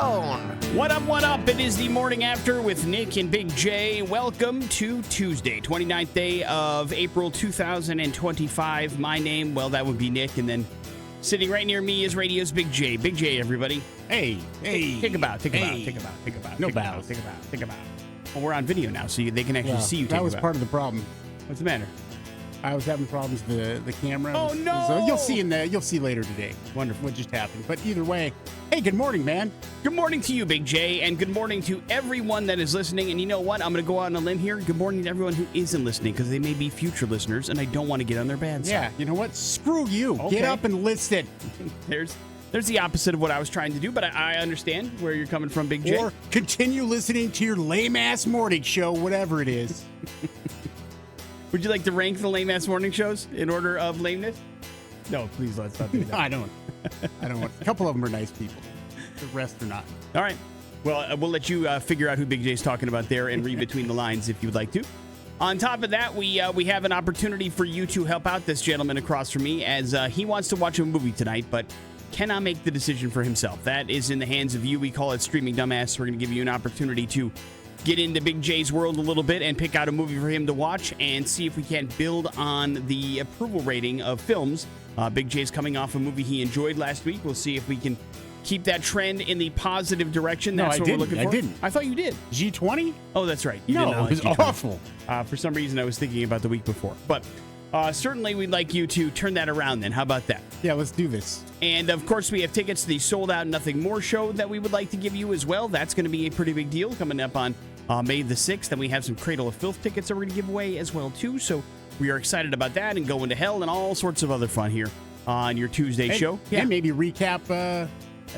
Yellowstone. What up, what up? It is the morning after with Nick and Big J. Welcome to Tuesday, 29th day of April 2025. My name, well, that would be Nick. And then sitting right near me is radio's Big J. Big J, everybody. Hey. Think about. No bows. Think about. Well, we're on video now, so they can actually see you. That was part of the problem. What's the matter? I was having problems with the camera. Oh, no! You'll see later today. Wonderful. What just happened. But either way, hey, good morning, man. Good morning to you, Big J, and good morning to everyone that is listening. And you know what? I'm going to go out on a limb here. Good morning to everyone who isn't listening, because they may be future listeners, and I don't want to get on their bad side. Yeah, you know what? Screw you. Okay. Get up and listen. There's the opposite of what I was trying to do, but I understand where you're coming from, Big J. Or continue listening to your lame-ass morning show, whatever it is. Would you like to rank the lame-ass morning shows in order of lameness? No, please, let's not do that. No, I don't. A couple of them are nice people. The rest are not. All right. Well, we'll let you figure out who Big J's talking about there and read between the lines if you would like to. On top of that, we have an opportunity for you to help out this gentleman across from me, as he wants to watch a movie tonight, but cannot make the decision for himself. That is in the hands of you. We call it Streaming Dumbass. We're going to give you an opportunity to get into Big J's world a little bit and pick out a movie for him to watch and see if we can't build on the approval rating of films. Big J's coming off a movie he enjoyed last week. We'll see if we can keep that trend in the positive direction. That's what we're looking for. I didn't. I thought you did. G20? Oh, that's right. You No, did not it was like G20. awful. For some reason, I was thinking about the week before. But certainly, we'd like you to turn that around then. How about that? Yeah, let's do this. And, of course, we have tickets to the Sold Out Nothing More show that we would like to give you as well. That's going to be a pretty big deal coming up on May the 6th. And we have some Cradle of Filth tickets that we're going to give away as well, too. So we are excited about that and going to hell and all sorts of other fun here on your Tuesday show. Yeah, maybe recap the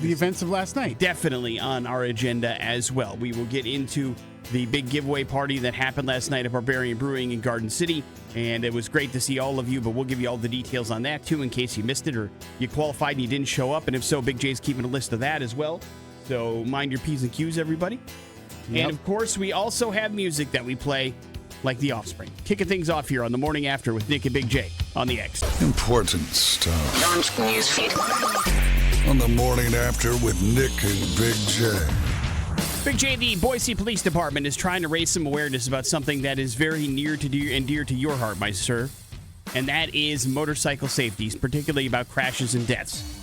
events of last night. Definitely on our agenda as well. We will get into the big giveaway party that happened last night at Barbarian Brewing in Garden City, and it was great to see all of you, but we'll give you all the details on that, too, in case you missed it or you qualified and you didn't show up, and if so, Big J's keeping a list of that as well. So mind your P's and Q's, everybody. Yep. And, of course, we also have music that we play like The Offspring. Kicking things off here on The Morning After with Nick and Big J on the X. Important stuff. Launch newsfeed. On The Morning After with Nick and Big J. Big J, the Boise Police Department is trying to raise some awareness about something that is very near to dear and dear to your heart, my sir, and that is motorcycle safety, particularly about crashes and deaths.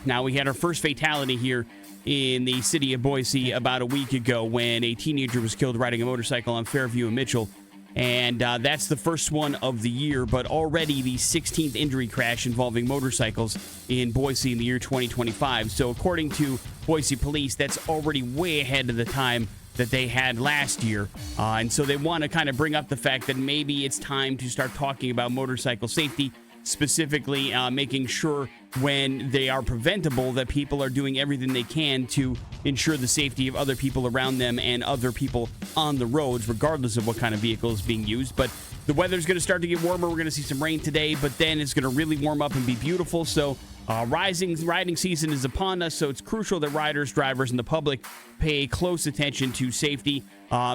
Now, we had our first fatality here in the city of Boise about a week ago when a teenager was killed riding a motorcycle on Fairview and Mitchell, and that's the first one of the year, but already the 16th injury crash involving motorcycles in Boise in the year 2025. So according to Boise Police, that's already way ahead of the time that they had last year. And so they want to kind of bring up the fact that maybe it's time to start talking about motorcycle safety, specifically making sure when they are preventable that people are doing everything they can to ensure the safety of other people around them and other people on the roads, regardless of what kind of vehicle is being used. But the weather's going to start to get warmer. We're going to see some rain today, but then it's going to really warm up and be beautiful. So riding season is upon us, so it's crucial that riders, drivers, and the public pay close attention to safety.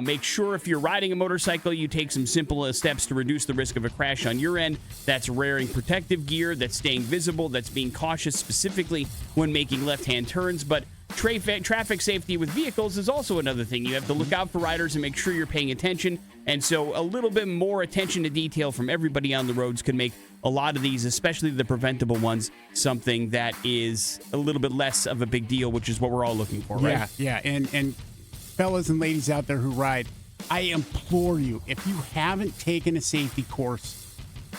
Make sure if you're riding a motorcycle, you take some simple steps to reduce the risk of a crash on your end. That's wearing protective gear, that's staying visible, that's being cautious specifically when making left-hand turns. But traffic safety with vehicles is also another thing. You have to look out for riders and make sure you're paying attention. And so a little bit more attention to detail from everybody on the roads can make a lot of these, especially the preventable ones, something that is a little bit less of a big deal, which is what we're all looking for, right? Yeah. And fellas and ladies out there who ride, I implore you, if you haven't taken a safety course,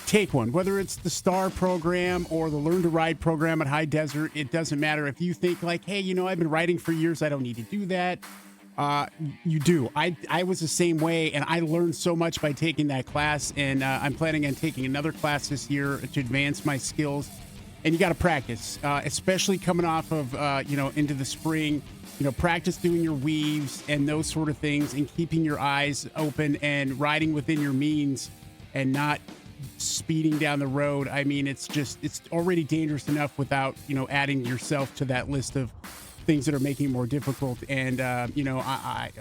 take one. Whether it's the STAR program or the Learn to Ride program at High Desert, it doesn't matter. If you think like, hey, I've been riding for years, I don't need to do that. You do. I was the same way, and I learned so much by taking that class, and I'm planning on taking another class this year to advance my skills. And you got to practice, especially coming off of, into the spring. Practice doing your weaves and those sort of things, and keeping your eyes open and riding within your means and not speeding down the road. I mean, it's already dangerous enough without, adding yourself to that list of things that are making it more difficult. And, I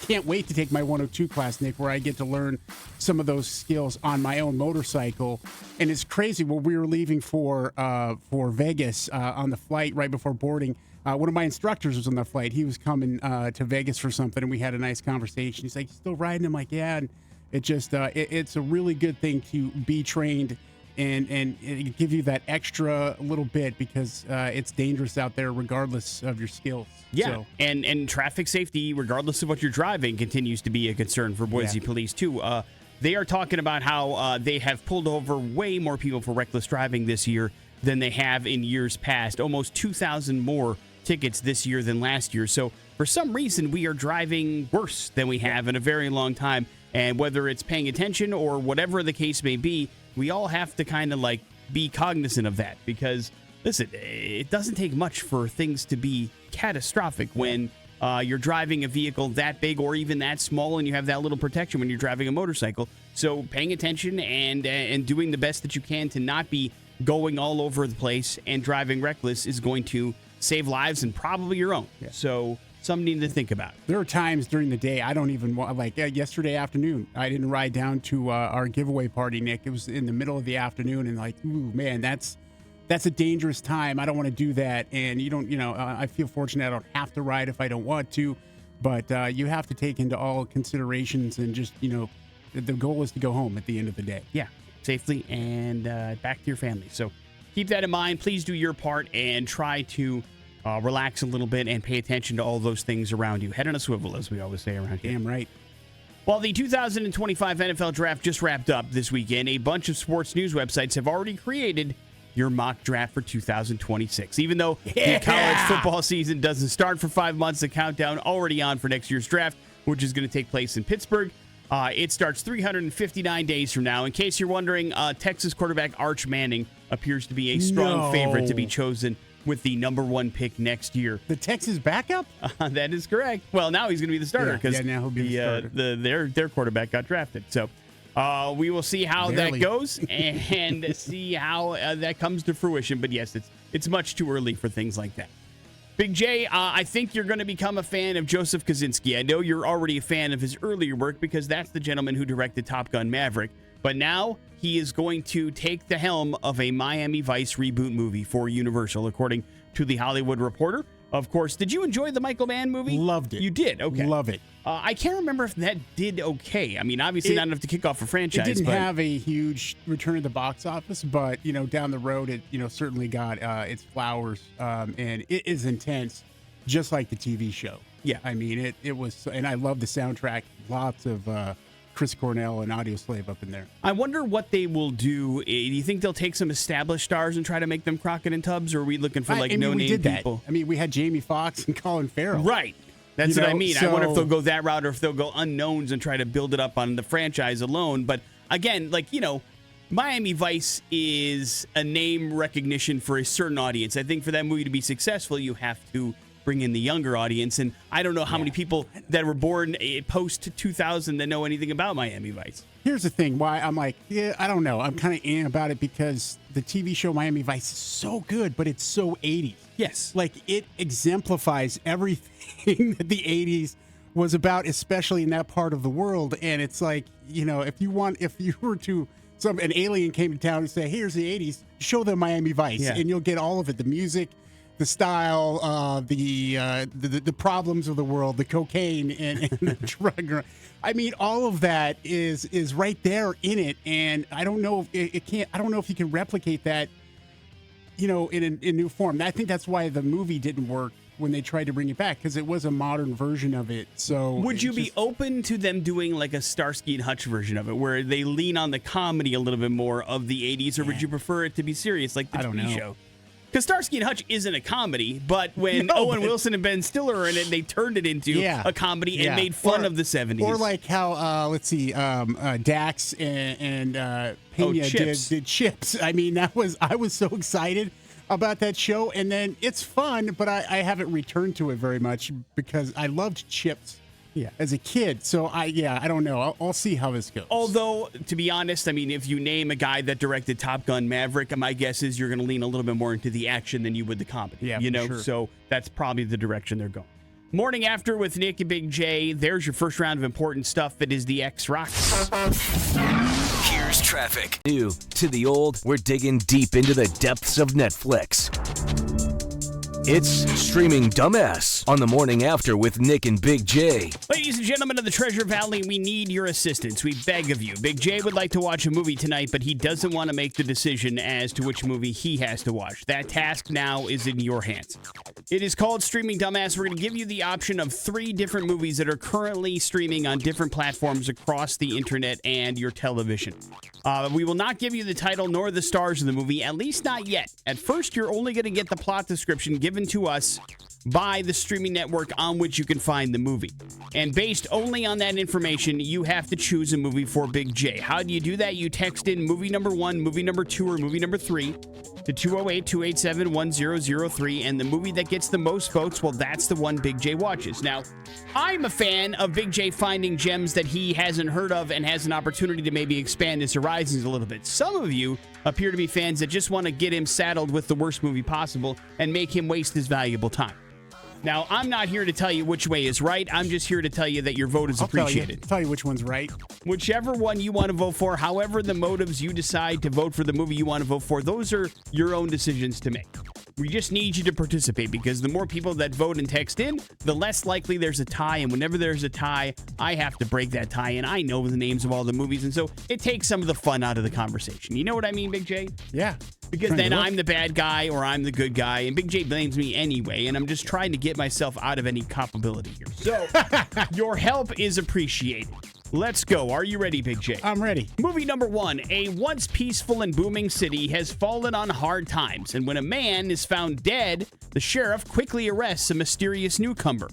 can't wait to take my 102 class, Nick, where I get to learn some of those skills on my own motorcycle. And it's crazy. When we were leaving for Vegas on the flight right before boarding, one of my instructors was on the flight. He was coming to Vegas for something, and we had a nice conversation. He's like, "You still riding?" I'm like, "Yeah." And it just it's a really good thing to be trained and it give you that extra little bit because it's dangerous out there regardless of your skills. Yeah, So, and traffic safety, regardless of what you're driving, continues to be a concern for Boise police, too. They are talking about how they have pulled over way more people for reckless driving this year than they have in years past. Almost 2,000 more tickets this year than last year. So for some reason, we are driving worse than we have in a very long time. And whether it's paying attention or whatever the case may be, we all have to kind of like be cognizant of that because, listen, it doesn't take much for things to be catastrophic when you're driving a vehicle that big or even that small and you have that little protection when you're driving a motorcycle. So paying attention and doing the best that you can to not be going all over the place and driving reckless is going to save lives and probably your own. Yeah. So something to think about. There are times during the day I don't even want, like yesterday afternoon, I didn't ride down to our giveaway party, Nick. It was in the middle of the afternoon, and like, ooh, man, that's a dangerous time. I don't want to do that. And I feel fortunate I don't have to ride if I don't want to, but you have to take into all considerations and just, the goal is to go home at the end of the day. Yeah, safely and back to your family. So keep that in mind. Please do your part and try to relax a little bit and pay attention to all those things around you. Head on a swivel, as we always say around here. Damn right. While the 2025 NFL Draft just wrapped up this weekend, a bunch of sports news websites have already created your mock draft for 2026. Even though the college football season doesn't start for 5 months, the countdown already on for next year's draft, which is going to take place in Pittsburgh. It starts 359 days from now. In case you're wondering, Texas quarterback Arch Manning appears to be a strong favorite to be chosen with the number 1 pick next year. The Texas backup? That is correct. Well, now he's going to be the starter because now he'll be the starter. Their quarterback got drafted. So we will see how that goes and see how that comes to fruition. But yes, it's much too early for things like that. Big J, I think you're going to become a fan of Joseph Kosinski. I know you're already a fan of his earlier work because that's the gentleman who directed Top Gun Maverick. But now he is going to take the helm of a Miami Vice reboot movie for Universal, according to The Hollywood Reporter. Of course, did you enjoy the Michael Mann movie? Loved it. You did? Okay. Love it. I can't remember if that did okay. I mean, obviously not enough to kick off a franchise. It didn't have a huge return to the box office, but, down the road, it, certainly got its flowers, and it is intense, just like the TV show. Yeah. I mean, it was, and I love the soundtrack. Lots of Chris Cornell and Audio Slave up in there. I wonder what they will do. Do you think they'll take some established stars and try to make them Crockett and Tubbs, or are we looking for no-name people? I mean, we had Jamie Foxx and Colin Farrell. Right. That's what I mean. I wonder if they'll go that route or if they'll go unknowns and try to build it up on the franchise alone. But again, Miami Vice is a name recognition for a certain audience. I think for that movie to be successful, you have to bring in the younger audience. And I don't know how many people that were born post-2000 that know anything about Miami Vice. Here's the thing. Why I'm like, I don't know. I'm kind of about it because the TV show Miami Vice is so good, but it's so 80s. Yes. Like, it exemplifies everything that the 80s was about, especially in that part of the world. And it's like, if you were to, an alien came to town and say, here's the 80s, show them Miami Vice, and you'll get all of it. The music, the style, the problems of the world, the cocaine and the drug. I mean, all of that is right there in it, and I don't know if I don't know if you can replicate that, in new form. I think that's why the movie didn't work when they tried to bring it back, because it was a modern version of it. So would you be open to them doing like a Starsky and Hutch version of it, where they lean on the comedy a little bit more of the 80s, or would you prefer it to be serious like the TV show? Because Starsky and Hutch isn't a comedy, but when Owen Wilson and Ben Stiller are in it, they turned it into a comedy and made fun of the 70s. Or like how, Dax and Pena did Chips. I mean, I was so excited about that show, and then it's fun, but I haven't returned to it very much because I loved Chips as a kid. So I don't know. I'll see how this goes. Although, to be honest, I mean, if you name a guy that directed Top Gun Maverick, my guess is you're going to lean a little bit more into the action than you would the comedy. Yeah, sure. So that's probably the direction they're going. Morning After with Nick and Big J. There's your first round of important stuff. It is the X Rocks. Here's traffic. New to the old, we're digging deep into the depths of Netflix. It's Streaming Dumbass on the Morning After with Nick and Big J. Ladies and gentlemen of the Treasure Valley, we need your assistance. We beg of you. Big J would like to watch a movie tonight, but he doesn't want to make the decision as to which movie he has to watch. That task now is in your hands. It is called Streaming Dumbass. We're going to give you the option of 3 different movies that are currently streaming on different platforms across the internet and your television. We will not give you the title nor the stars of the movie, at least not yet. At first, you're only going to get the plot description given to us by the streaming network on which you can find the movie. And based only on that information, you have to choose a movie for Big J. How do you do that? You text in movie number 1, movie number 2, or movie number 3 to 208-287-1003, and the movie that gets the most votes, well, that's the one Big J watches. Now, I'm a fan of Big J finding gems that he hasn't heard of and has an opportunity to maybe expand his horizons a little bit. Some of you appear to be fans that just want to get him saddled with the worst movie possible and make him waste his valuable time. Now, I'm not here to tell you which way is right. I'm just here to tell you that your vote is appreciated. Tell you which one's right. Whichever one you want to vote for, however the motives you decide to vote for the movie you want to vote for, those are your own decisions to make. We just need you to participate because the more people that vote and text in, the less likely there's a tie. And whenever there's a tie, I have to break that tie. And I know the names of all the movies. And so it takes some of the fun out of the conversation. You know what I mean, Big J? Yeah. Because then I'm the bad guy or I'm the good guy. And Big J blames me anyway. And I'm just trying to get myself out of any culpability here. So your help is appreciated. Let's go. Are you ready, Big J? I'm ready. Movie number 1. A once peaceful and booming city has fallen on hard times, and when a man is found dead, the sheriff quickly arrests a mysterious newcomer.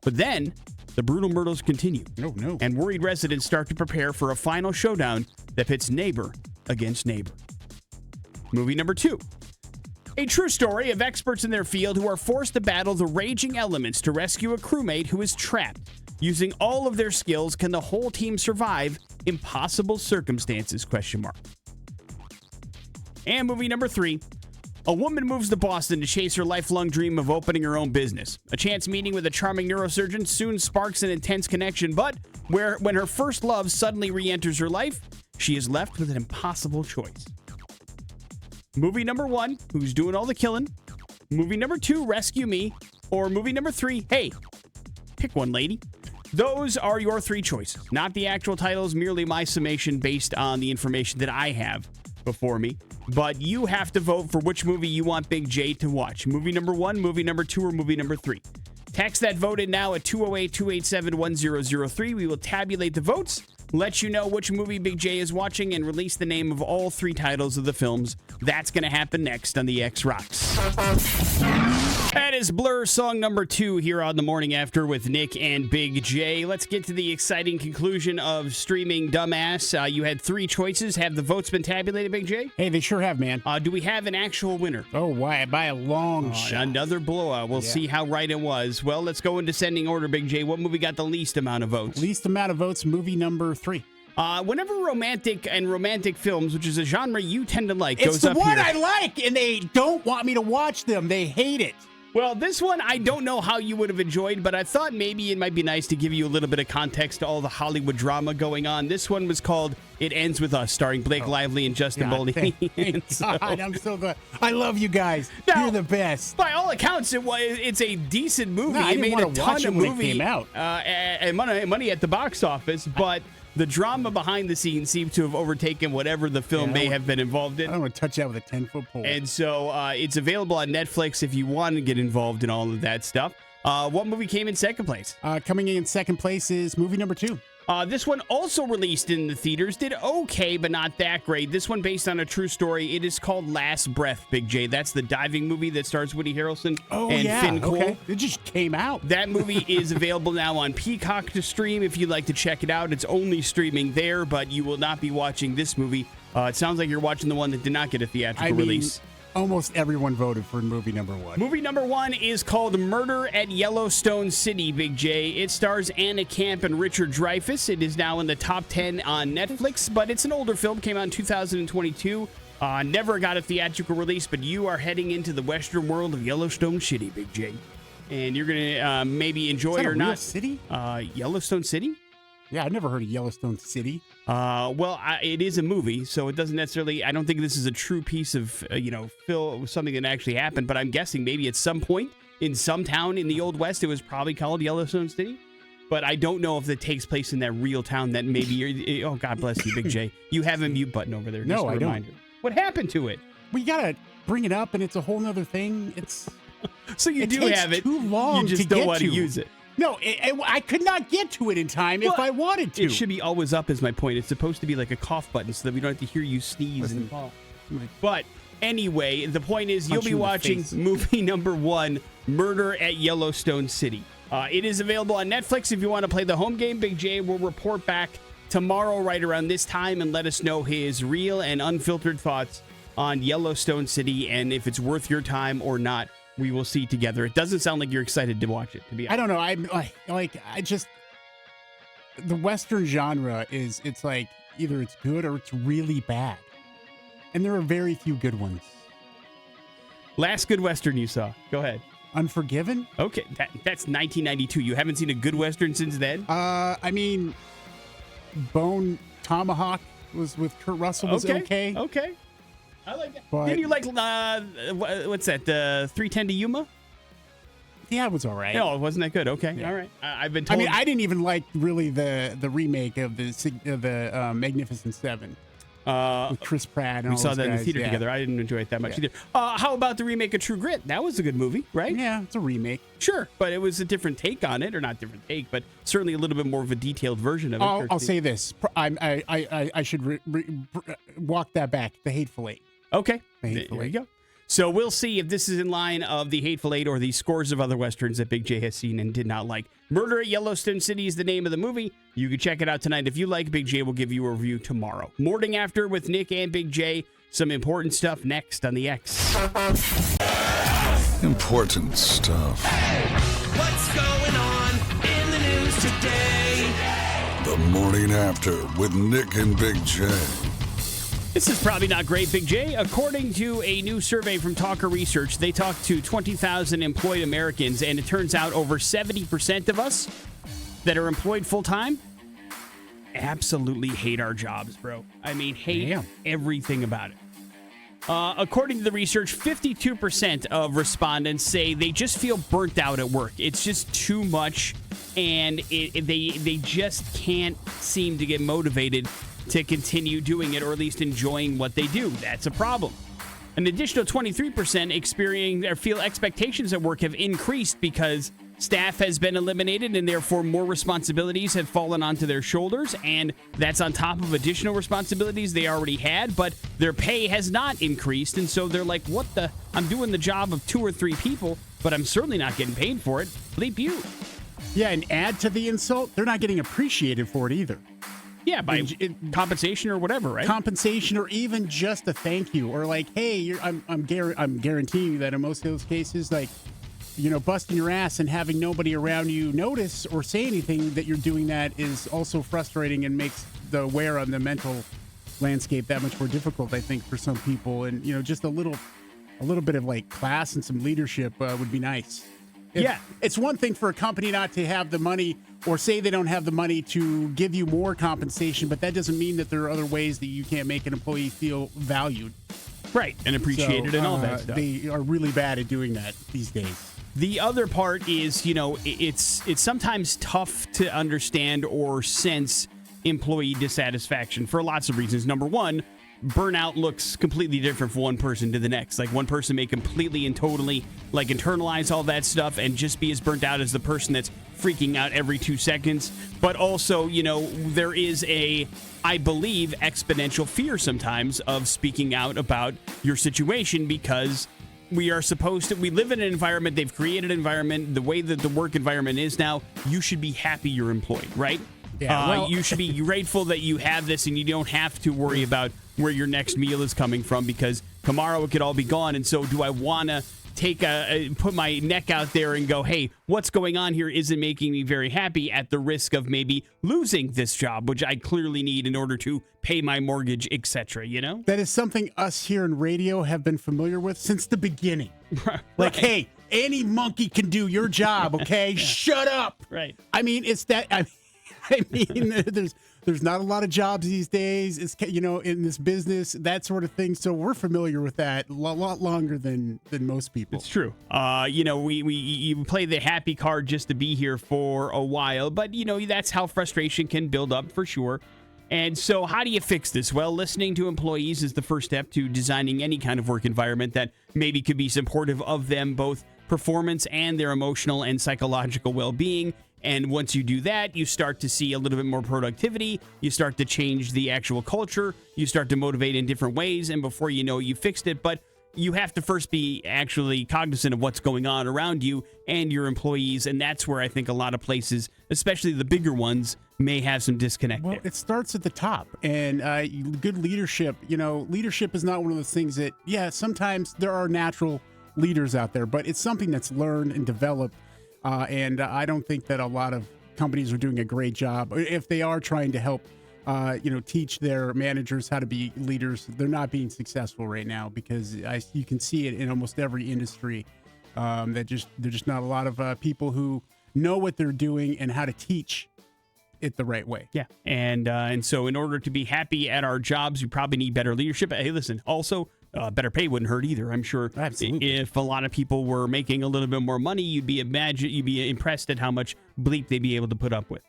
But then, the brutal murders continue. No. And worried residents start to prepare for a final showdown that pits neighbor against neighbor. Movie number 2. A true story of experts in their field who are forced to battle the raging elements to rescue a crewmate who is trapped. Using all of their skills, can the whole team survive impossible circumstances? ? And movie number 3. A woman moves to Boston to chase her lifelong dream of opening her own business. A chance meeting with a charming neurosurgeon soon sparks an intense connection, but when her first love suddenly re-enters her life, she is left with an impossible choice. Movie number 1, who's doing all the killing? Movie number 2, rescue me? Or movie number 3, hey, pick one, lady. Those are your 3 choices, not the actual titles, merely my summation based on the information that I have before me. But you have to vote for which movie you want Big J to watch. Movie number 1, movie number 2, or movie number 3. Text that vote in now at 208-287-1003. We will tabulate the votes, let you know which movie Big J is watching, and release the name of all 3 titles of the films. That's going to happen next on the X Rocks. That is Blur song number 2 here on The Morning After with Nick and Big J. Let's get to the exciting conclusion of Streaming Dumbass. You had 3 choices. Have the votes been tabulated, Big J? Hey, they sure have, man. Do we have an actual winner? Oh, why? By a long shot. Another blowout. We'll see how right it was. Well, let's go in descending order, Big J. What movie got the least amount of votes? Least amount of votes, movie number 3. Whenever romantic films, which is a genre you tend to like, goes up here. It's the one I like, and they don't want me to watch them. They hate it. Well, this one I don't know how you would have enjoyed, but I thought maybe it might be nice to give you a little bit of context to all the Hollywood drama going on. This one was called It Ends With Us, starring Blake Lively and Justin Bolin. I'm so glad. I love you guys. Now, you're the best. By all accounts, it's a decent movie. No, it made a ton of movie. It came out. And money at the box office, but the drama behind the scenes seemed to have overtaken whatever the film may have been involved in. I don't want to touch that with a 10-foot pole. And so it's available on Netflix if you want to get involved in all of that stuff. What movie came in second place? Coming in second place is movie number 2. This one also released in the theaters, did okay, but not that great. This one based on a true story. It is called Last Breath, Big J. That's the diving movie that stars Woody Harrelson and Finn Cole. Okay. It just came out. That movie is available now on Peacock to stream if you'd like to check it out. It's only streaming there, but you will not be watching this movie. It sounds like you're watching the one that did not get a theatrical release. Almost everyone voted for movie number 1. Movie number 1 is called Murder at Yellowstone City, Big J. It stars Anna Camp and Richard Dreyfuss. It is now in the top 10 on Netflix, but it's an older film. Came out in 2022. Never got a theatrical release, but you are heading into the western world of Yellowstone City, Big J. And you're going to maybe enjoy is that or a real not. city? Yellowstone City? Yeah, I've never heard of Yellowstone City. It is a movie, so it doesn't necessarily. I don't think this is a true piece of something that actually happened. But I'm guessing maybe at some point in some town in the Old West, it was probably called Yellowstone City. But I don't know if it takes place in that real town that maybe you're. Oh, God bless you, Big J. You have a mute button over there. No, I don't. What happened to it? We gotta bring it up, and it's a whole nother thing. So you do have it. Too long. You just don't want to use it. No, I could not get to it in time if I wanted to. It should be always up, is my point. It's supposed to be like a cough button so that we don't have to hear you sneeze and cough. But anyway, the point is you'll be watching movie number 1, Murder at Yellowstone City. It is available on Netflix if you want to play the home game. Big J will report back tomorrow right around this time and let us know his real and unfiltered thoughts on Yellowstone City and if it's worth your time or not. We will see together. It doesn't sound like you're excited to watch it, to be honest. I don't know. The Western genre it's like either it's good or it's really bad. And there are very few good ones. Last good Western you saw. Go ahead. Unforgiven? Okay, that's 1992. You haven't seen a good Western since then? Bone Tomahawk was with Kurt Russell was okay. Okay. I like that. But, didn't you like, what's that, 310 to Yuma? Yeah, it was all right. No, it wasn't that good. Okay, yeah. All right. I've been told. I mean, I didn't even like really the remake of the Magnificent Seven with Chris Pratt and all we saw those that in the guys. theater together. I didn't enjoy it that much either. How about the remake of True Grit? That was a good movie, right? Yeah, it's a remake. Sure, but it was a different take on it, or not different take, but certainly a little bit more of a detailed version of it. I'll say this: I should walk that back. The Hateful Eight. Okay, There you go. So we'll see if this is in line of the Hateful Eight or the scores of other Westerns that Big J has seen and did not like. Murder at Yellowstone City is the name of the movie. You can check it out tonight. If you like, Big J will give you a review tomorrow. Morning After with Nick and Big J. Some important stuff next on the X. Important stuff. What's going on in the news today? The Morning After with Nick and Big J. This is probably not great, Big J. According to a new survey from Talker Research, they talked to 20,000 employed Americans, and it turns out over 70% of us that are employed full-time absolutely hate our jobs, bro. I mean, hate everything about it. According to the research, 52% of respondents say they just feel burnt out at work. It's just too much, and they just can't seem to get motivated to continue doing it, or at least enjoying what they do. That's a problem. An additional 23% experience or feel expectations at work have increased because staff has been eliminated and therefore more responsibilities have fallen onto their shoulders, and that's on top of additional responsibilities they already had, but their pay has not increased, and so they're like, what the? I'm doing the job of 2 or 3 people, but I'm certainly not getting paid for it. Bleep you. Yeah, and add to the insult, they're not getting appreciated for it either. Yeah, by compensation or whatever, right? Compensation, or even just a thank you, or like, hey, I'm guaranteeing you that in most of those cases, like, busting your ass and having nobody around you notice or say anything that you're doing that is also frustrating and makes the wear on the mental landscape that much more difficult, I think, for some people. And just a little bit of like class and some leadership would be nice. It's one thing for a company not to have the money or say they don't have the money to give you more compensation, but that doesn't mean that there are other ways that you can't make an employee feel valued. Right, and appreciated and all that stuff. They are really bad at doing that these days. The other part is, it's sometimes tough to understand or sense employee dissatisfaction for lots of reasons. Number one, burnout looks completely different from one person to the next. Like, one person may completely and totally internalize all that stuff and just be as burnt out as the person that's freaking out every 2 seconds. But also, there is I believe, exponential fear sometimes of speaking out about your situation, because we live in an environment, they've created an environment, the way that the work environment is now, you should be happy you're employed, right? Yeah, you should be grateful that you have this and you don't have to worry about where your next meal is coming from, because tomorrow it could all be gone. And so do I want to put my neck out there and go, hey, what's going on here isn't making me very happy, at the risk of maybe losing this job, which I clearly need in order to pay my mortgage, etc., That is something us here in radio have been familiar with since the beginning. Right. Like, hey, any monkey can do your job, okay? Yeah. Shut up. Right. I mean, it's that... I mean, there's not a lot of jobs these days. It's, in this business, that sort of thing. So we're familiar with that a lot longer than most people. It's true. We play the happy card just to be here for a while, but that's how frustration can build up for sure. And so how do you fix this? Well, listening to employees is the first step to designing any kind of work environment that maybe could be supportive of them, both performance and their emotional and psychological well-being. And once you do that, you start to see a little bit more productivity. You start to change the actual culture. You start to motivate in different ways. And before you know it, you fixed it. But you have to first be actually cognizant of what's going on around you and your employees. And that's where I think a lot of places, especially the bigger ones, may have some disconnect Well, there. it starts at the top. And good leadership, leadership is not one of those things that, sometimes there are natural leaders out there, but it's something that's learned and developed. And I don't think that a lot of companies are doing a great job. If they are trying to help, teach their managers how to be leaders, they're not being successful right now because you can see it in almost every industry. There's just not a lot of people who know what they're doing and how to teach it the right way. Yeah. And so in order to be happy at our jobs, you probably need better leadership. Hey, listen, also, better pay wouldn't hurt either. I'm sure Absolutely. If a lot of people were making a little bit more money, you'd be impressed at how much bleep they'd be able to put up with.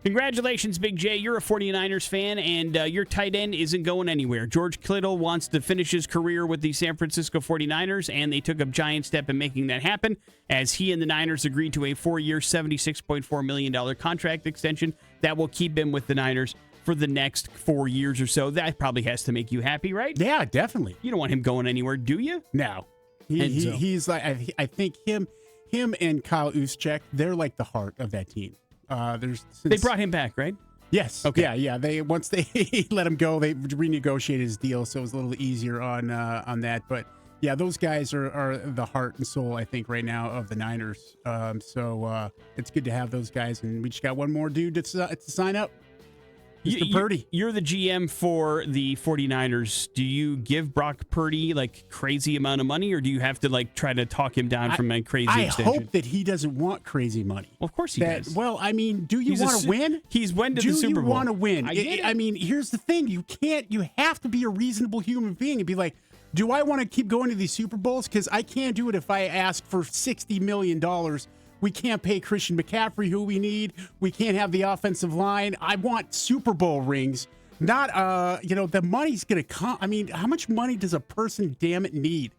Congratulations, Big J. You're a 49ers fan, and your tight end isn't going anywhere. George Kittle wants to finish his career with the San Francisco 49ers, and they took a giant step in making that happen as he and the Niners agreed to a 4-year, $76.4 million contract extension that will keep him with the Niners for the next 4 years or so. That probably has to make you happy, right? Yeah, definitely. You don't want him going anywhere, do you? No. Enzo. He's like, I think him and Kyle Juszczyk, they're like the heart of that team. They brought him back, right? Yes. Okay. Yeah. Once they let him go, they renegotiated his deal, so it was a little easier on that. But yeah, those guys are the heart and soul, I think, right now of the Niners. So it's good to have those guys, and we just got one more dude to sign up. Mr. Purdy. You're the GM for the 49ers. Do you give Brock Purdy crazy amount of money, or do you have to try to talk him down from a crazy extension? I hope that he doesn't want crazy money. Well, of course he does. Well, I mean, do you want to win? He's went to the Super Bowl. Do you want to win? I get it. I mean, here's the thing. You have to be a reasonable human being and be like, do I want to keep going to these Super Bowls? Because I can't do it if I ask for $60 million. We can't pay Christian McCaffrey who we need. We can't have the offensive line. I want Super Bowl rings. Not, the money's going to come. I mean, how much money does a person, damn it, need?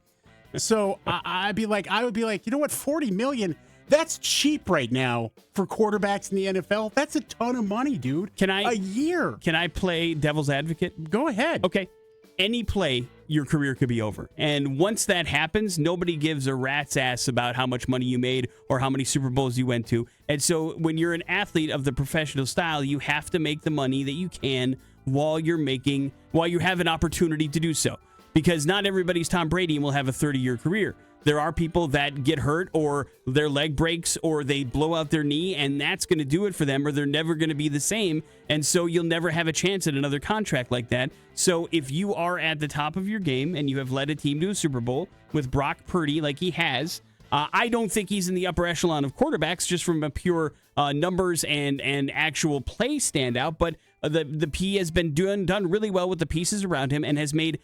So I would be like, you know what, $40 million, that's cheap right now for quarterbacks in the NFL. That's a ton of money, dude. A year. Can I play devil's advocate? Go ahead. Okay. Any play, your career could be over. And once that happens, nobody gives a rat's ass about how much money you made or how many Super Bowls you went to. And so when you're an athlete of the professional style, you have to make the money that you can while you have an opportunity to do so. Because not everybody's Tom Brady and will have a 30-year career. There are people that get hurt or their leg breaks or they blow out their knee, and that's going to do it for them, or they're never going to be the same. And so you'll never have a chance at another contract like that. So if you are at the top of your game and you have led a team to a Super Bowl with Brock Purdy like he has, I don't think he's in the upper echelon of quarterbacks just from a pure numbers and actual play standout. But the P has been done really well with the pieces around him and has made.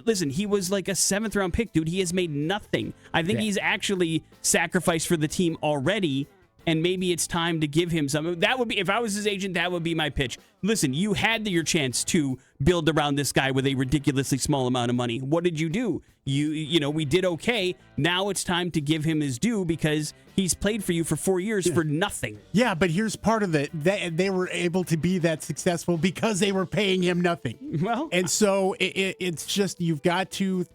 Listen, he was like a 7th-round pick, dude. He has made nothing. I think he's actually sacrificed for the team already, and maybe it's time to give him some. That would be, if I was his agent, that would be my pitch. Listen, you had your chance to build around this guy with a ridiculously small amount of money. What did you do? We did okay. Now it's time to give him his due because he's played for you for 4 years for nothing. Yeah, but here's part of it. They were able to be that successful because they were paying him nothing. Well, and so it's just, you've got to,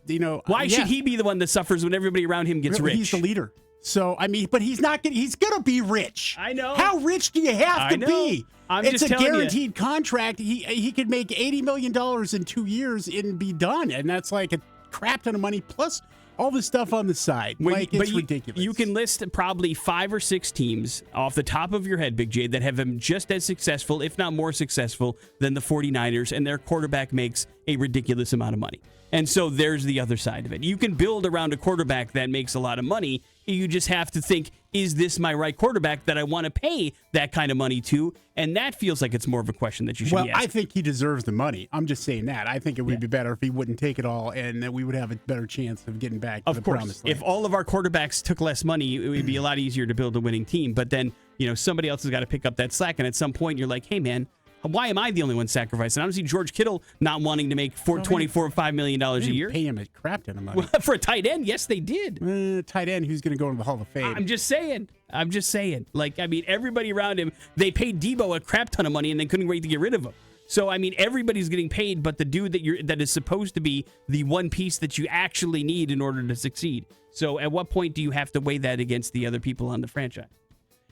Why should he be the one that suffers when everybody around him gets rich? He's the leader. So, I mean, but he's going to be rich. I know. How rich do you have to be? It's a guaranteed contract. He could make $80 million in 2 years and be done. And that's like a crap ton of money plus all the stuff on the side. It's ridiculous. You can list probably 5 or 6 teams off the top of your head, Big J, that have been just as successful, if not more successful, than the 49ers, and their quarterback makes a ridiculous amount of money. And so there's the other side of it. You can build around a quarterback that makes a lot of money You just have to think, is this my right quarterback that I want to pay that kind of money to? And that feels like it's more of a question that you should be asking. I think he deserves the money. I'm just saying that. I think it would be better if he wouldn't take it all, and that we would have a better chance of getting back to the promised land. If all of our quarterbacks took less money, it would be a lot easier to build a winning team. But then, somebody else has got to pick up that slack. And at some point, you're like, hey, man, why am I the only one sacrificing? I don't see George Kittle not wanting to make $24 or $5 million a year. Pay him a crap ton of money. Well, for a tight end, yes, they did. Tight end, who's going to go into the Hall of Fame? I'm just saying. Everybody around him, they paid Debo a crap ton of money and then couldn't wait to get rid of him. So, everybody's getting paid, but the dude that is supposed to be the one piece that you actually need in order to succeed. So, at what point do you have to weigh that against the other people on the franchise?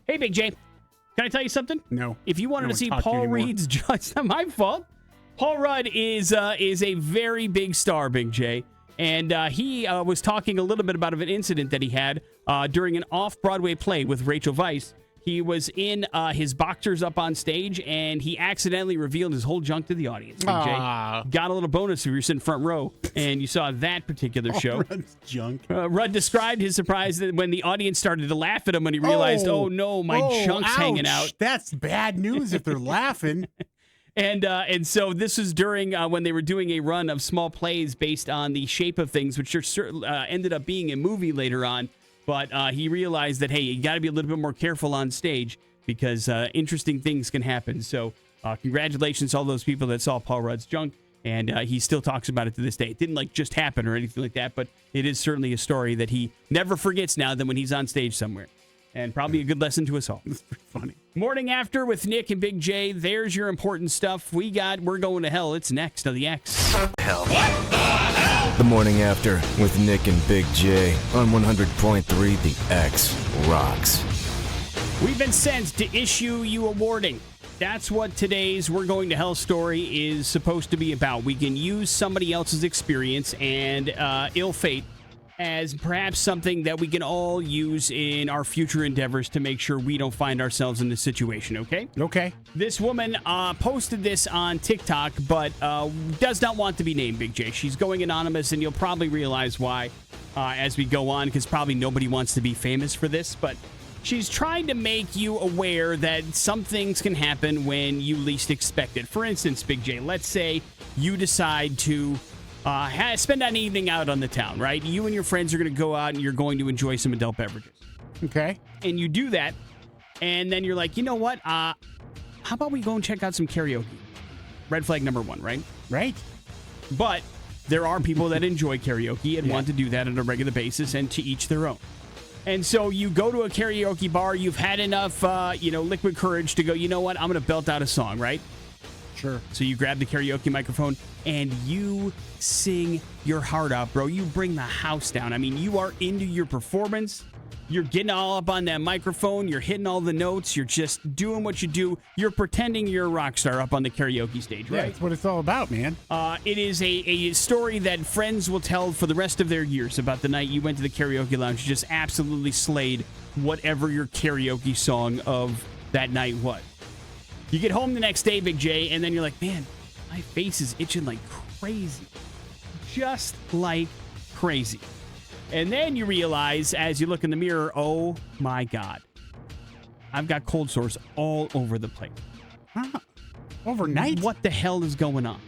Hey, Big J. Can I tell you something? No. If you wanted to see Paul Rudd's, it's not my fault. Paul Rudd is a very big star, Big J, and he was talking a little bit about an incident that he had during an off-Broadway play with Rachel Weisz. He was in his boxers up on stage, and he accidentally revealed his whole junk to the audience. Big J got a little bonus if you were sitting front row, and you saw that particular show. Rudd's junk. Rudd described his surprise when the audience started to laugh at him when he realized, oh no, my junk's hanging out. That's bad news if they're laughing. And so this is during when they were doing a run of small plays based on The Shape of Things, which ended up being a movie later on. But he realized that, hey, you got to be a little bit more careful on stage because interesting things can happen. So congratulations to all those people that saw Paul Rudd's junk. And he still talks about it to this day. It didn't just happen or anything like that, but it is certainly a story that he never forgets now than when he's on stage somewhere. And probably a good lesson to us all. That's pretty funny. Morning After with Nick and Big J. There's your important stuff. We're going to hell. It's next on the X. Hell. What the hell? The Morning After with Nick and Big J on 100.3 The X rocks. We've been sent to issue you a warning. That's what today's We're Going to Hell story is supposed to be about. We can use somebody else's experience and ill fate as perhaps something that we can all use in our future endeavors to make sure we don't find ourselves in this situation, okay? Okay. This woman posted this on TikTok, but does not want to be named, Big J. She's going anonymous, and you'll probably realize why as we go on, because probably nobody wants to be famous for this, but she's trying to make you aware that some things can happen when you least expect it. For instance, Big J, let's say you decide to spend an evening out on the town, right? You and your friends are going to go out and you're going to enjoy some adult beverages. Okay. And you do that, and then you're like, you know what? How about we go and check out some karaoke? Red flag number one, right? Right. But there are people that enjoy karaoke and want to do that on a regular basis, and to each their own. And so you go to a karaoke bar, you've had enough, liquid courage to go, you know what? I'm going to belt out a song, right? Sure. So you grab the karaoke microphone and you sing your heart out, bro. You bring the house down. I mean, you are into your performance. You're getting all up on that microphone. You're hitting all the notes. You're just doing what you do. You're pretending you're a rock star up on the karaoke stage, right? Yeah, that's what it's all about, man. It is a story that friends will tell for the rest of their years about the night you went to the karaoke lounge. You just absolutely slayed whatever your karaoke song of that night was. You get home the next day, Big J, and then you're like, man, my face is itching like crazy. Just like crazy. And then you realize, as you look in the mirror, oh my God, I've got cold sores all over the place. Huh. Overnight? What the hell is going on?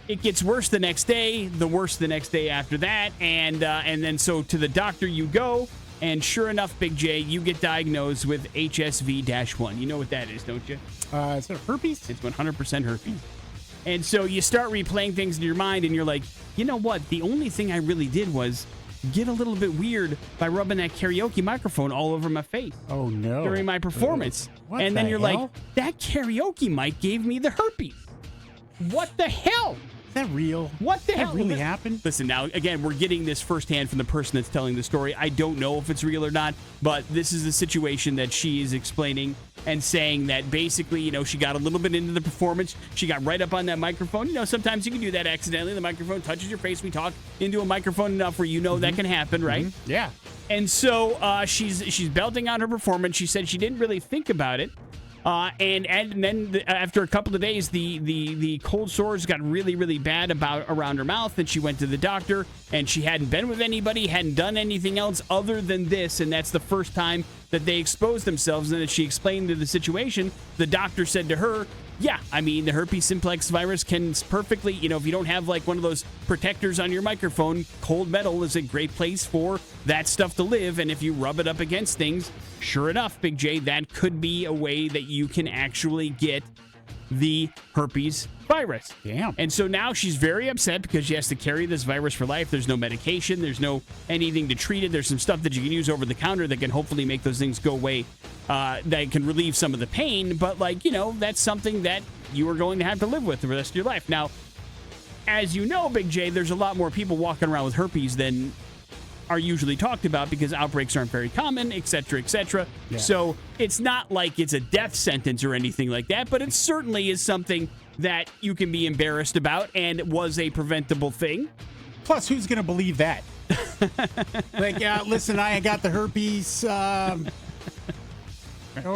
It gets worse the next day, the worse the next day after that, and then so to the doctor you go, and sure enough, Big J, you get diagnosed with HSV-1. You know what that is, don't you? Is it herpes? It's 100% herpes. And so you start replaying things in your mind, and you're like, you know what? The only thing I really did was get a little bit weird by rubbing that karaoke microphone all over my face. Oh, no. During my performance. What and then the you're hell? like, that karaoke mic gave me the herpes. What the hell? Is that real? What the hell? That really happened? Listen, now, again, we're getting this firsthand from the person that's telling the story. I don't know if it's real or not, but this is the situation that she is explaining and saying that basically, she got a little bit into the performance. She got right up on that microphone. Sometimes you can do that accidentally. The microphone touches your face. We talk into a microphone enough where that can happen, right? Mm-hmm. Yeah. And so she's belting out her performance. She said she didn't really think about it. And then after a couple of days, the cold sores got really, really bad around her mouth, and she went to the doctor, and she hadn't been with anybody, hadn't done anything else other than this, and that's the first time that they exposed themselves. And as she explained the situation, the doctor said to her, yeah, I mean, the herpes simplex virus can perfectly, if you don't have like one of those protectors on your microphone, cold metal is a great place for that stuff to live. And if you rub it up against things, sure enough, Big J, that could be a way that you can actually get the herpes virus. Damn. And so now she's very upset because she has to carry this virus for life. There's no medication. There's no anything to treat it. There's some stuff that you can use over the counter that can hopefully make those things go away, that can relieve some of the pain. But, that's something that you are going to have to live with the rest of your life. Now, as you know, Big J, there's a lot more people walking around with herpes than are usually talked about because outbreaks aren't very common, et cetera, et cetera. Yeah. So it's not like it's a death sentence or anything like that, but it certainly is something that you can be embarrassed about and was a preventable thing. Plus, who's going to believe that? Listen, I got the herpes. Oh,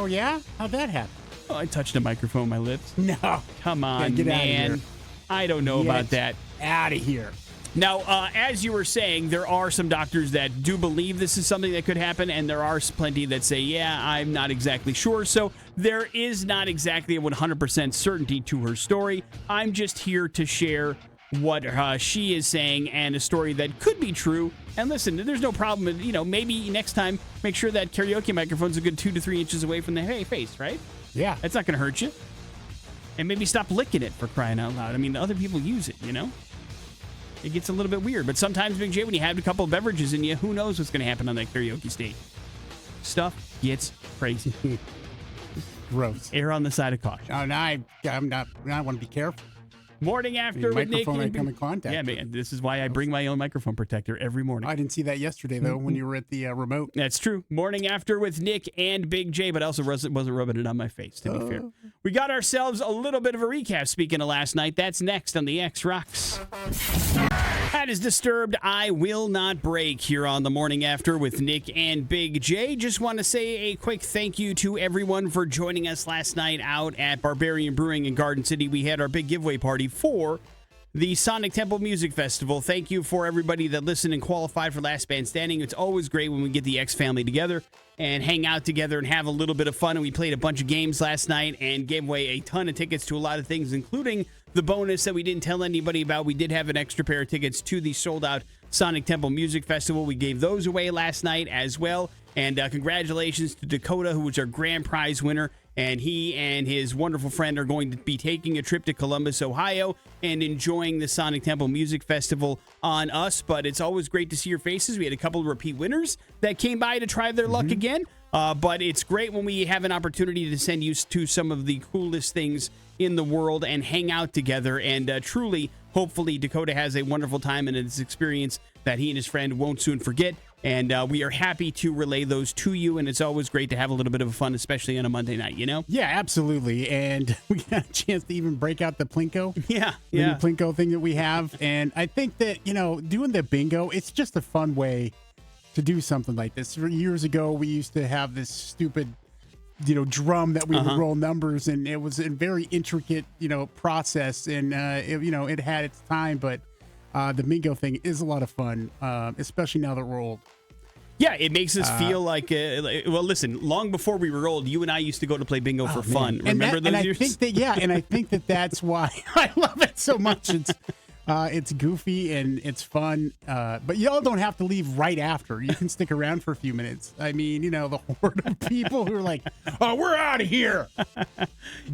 yeah? How'd that happen? Oh, I touched a microphone with my lips. No. Come on, get man. Out of here. I don't know about that. Out of here. Now, as you were saying, there are some doctors that do believe this is something that could happen, and there are plenty that say, yeah, I'm not exactly sure. So there is not exactly a 100% certainty to her story. I'm just here to share what she is saying and a story that could be true. And listen, there's no problem. Maybe next time, make sure that karaoke microphone's a good 2 to 3 inches away from the face, right? Yeah. That's not going to hurt you. And maybe stop licking it, for crying out loud. I mean, other people use it, It gets a little bit weird. But sometimes, Big J, when you have a couple of beverages in you, who knows what's going to happen on that karaoke stage? Stuff gets crazy. Gross. Err on the side of caution. Oh, now I want to be careful. Morning after with Nick. Microphone I come in contact. Yeah, man. This is why I bring my own microphone protector every morning. I didn't see that yesterday, though, when you were at the remote. That's true. Morning after with Nick and Big J, but I also wasn't rubbing it on my face, to be fair. We got ourselves a little bit of a recap, speaking of last night. That's next on the X Rocks. That is Disturbed, I Will Not Break here on the Morning After with Nick and Big J. Just want to say a quick thank you to everyone for joining us last night out at Barbarian Brewing in Garden City. We had our big giveaway party for the Sonic Temple Music Festival. Thank you for everybody that listened and qualified for Last Band Standing. It's always great when we get the X family together and hang out together and have a little bit of fun. And we played a bunch of games last night and gave away a ton of tickets to a lot of things, including the bonus that we didn't tell anybody about. We did have an extra pair of tickets to the sold-out Sonic Temple Music Festival. We gave those away last night as well. And congratulations to Dakota, who was our grand prize winner. And he and his wonderful friend are going to be taking a trip to Columbus, Ohio, and enjoying the Sonic Temple Music Festival on us. But it's always great to see your faces. We had a couple of repeat winners that came by to try their luck again. But it's great when we have an opportunity to send you to some of the coolest things in the world and hang out together. And truly, hopefully, Dakota has a wonderful time and it's an experience that he and his friend won't soon forget. And we are happy to relay those to you. And it's always great to have a little bit of fun, especially on a Monday night, Yeah, absolutely. And we got a chance to even break out the Plinko. Yeah. The new Plinko thing that we have. And I think that, doing the bingo, it's just a fun way to do something like this. Years ago, we used to have this stupid, drum that we would roll numbers, and it was a very intricate, process, and it had its time. But the bingo thing is a lot of fun, especially now that we're old. Yeah, it makes us feel like, well, listen, long before we were old, you and I used to go to play bingo for fun. Remember those years? I think that's why I love it so much. It's goofy and it's fun, but y'all don't have to leave right after. You can stick around for a few minutes. I mean, the horde of people who are like, "Oh, we're out of here,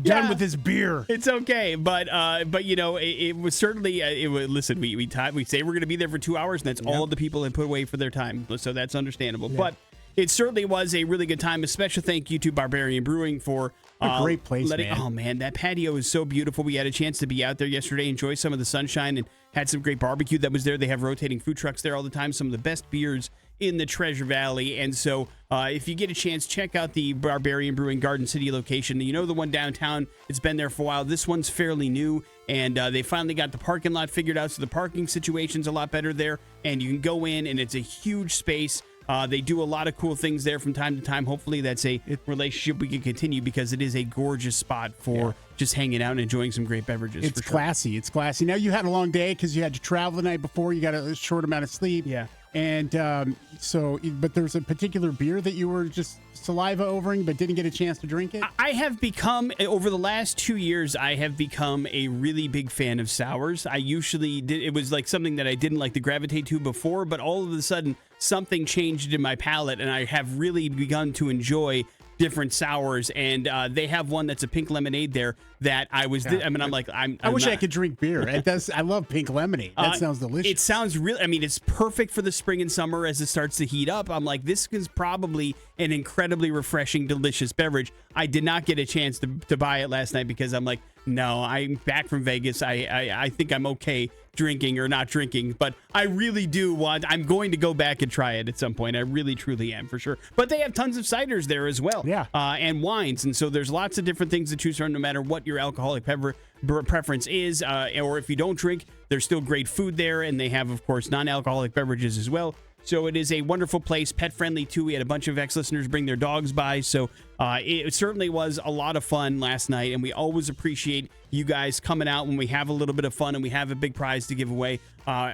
done with this beer." It's okay, but it was certainly. Listen, we say we're going to be there for 2 hours, and that's all the people that put away for their time. So that's understandable, but. It certainly was a really good time. A special thank you to Barbarian Brewing for a great place, man. Oh, man, that patio is so beautiful. We had a chance to be out there yesterday, enjoy some of the sunshine, and had some great barbecue that was there. They have rotating food trucks there all the time, some of the best beers in the Treasure Valley. And so if you get a chance, check out the Barbarian Brewing Garden City location. The one downtown, it's been there for a while. This one's fairly new, and they finally got the parking lot figured out, so the parking situation's a lot better there. And you can go in, and it's a huge space. They do a lot of cool things there from time to time. Hopefully that's a relationship we can continue because it is a gorgeous spot for just hanging out and enjoying some great beverages. It's classy. It's classy. Now, you had a long day because you had to travel the night before. You got a short amount of sleep. Yeah. And but there's a particular beer that you were just saliva overing but didn't get a chance to drink it? I have become, over the last 2 years, I have become a really big fan of sours. I usually did, it was like something that I didn't like to gravitate to before, but all of a sudden something changed in my palate and I have really begun to enjoy different sours, and they have one that's a pink lemonade there that I was. I mean, I'm like, I wish I could drink beer. It does. I love pink lemonade. That sounds delicious. It sounds really. I mean, it's perfect for the spring and summer as it starts to heat up. I'm like, this is probably an incredibly refreshing, delicious beverage. I did not get a chance to buy it last night because I'm like, no, I'm back from Vegas. I think I'm okay drinking or not drinking, but I really do want. I'm going to go back and try it at some point. I really, truly am for sure. But they have tons of ciders there as well, and wines, and so there's lots of different things to choose from, no matter what your alcoholic preference is, or if you don't drink, there's still great food there, and they have, of course, non-alcoholic beverages as well. So it is a wonderful place, pet-friendly, too. We had a bunch of ex-listeners bring their dogs by, so it certainly was a lot of fun last night, and we always appreciate you guys coming out when we have a little bit of fun and we have a big prize to give away.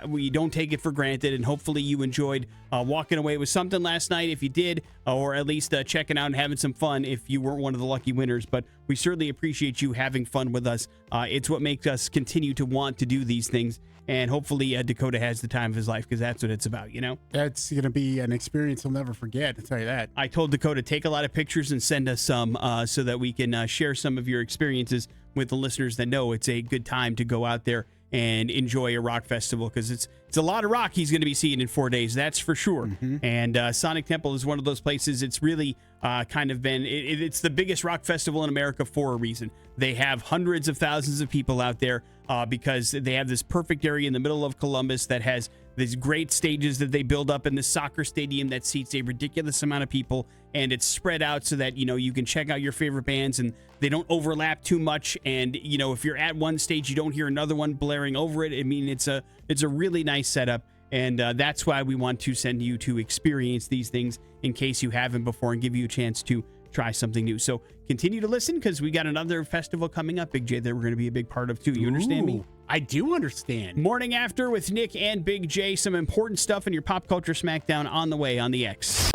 We don't take it for granted, and hopefully you enjoyed walking away with something last night if you did, or at least checking out and having some fun if you weren't one of the lucky winners. But we certainly appreciate you having fun with us. It's what makes us continue to want to do these things. And hopefully Dakota has the time of his life because that's what it's about, you know? That's going to be an experience he'll never forget, I'll tell you that. I told Dakota, take a lot of pictures and send us some so that we can share some of your experiences with the listeners that know it's a good time to go out there and enjoy a rock festival because it's a lot of rock he's going to be seeing in 4 days, that's for sure. Mm-hmm. And Sonic Temple is one of those places. It's really kind of been, it's the biggest rock festival in America for a reason. They have hundreds of thousands of people out there because they have this perfect area in the middle of Columbus that has these great stages that they build up in the soccer stadium that seats a ridiculous amount of people, and it's spread out so that, you know, you can check out your favorite bands and they don't overlap too much. And, you know, if you're at one stage, you don't hear another one blaring over it. I mean, it's a really nice setup. And that's why we want to send you to experience these things in case you haven't before and give you a chance to try something new. So continue to listen because we got another festival coming up, Big J, that we're going to be a big part of too. You understand me? I do understand. Morning After with Nick and Big J. Some important stuff in your pop culture smackdown on the way on the X.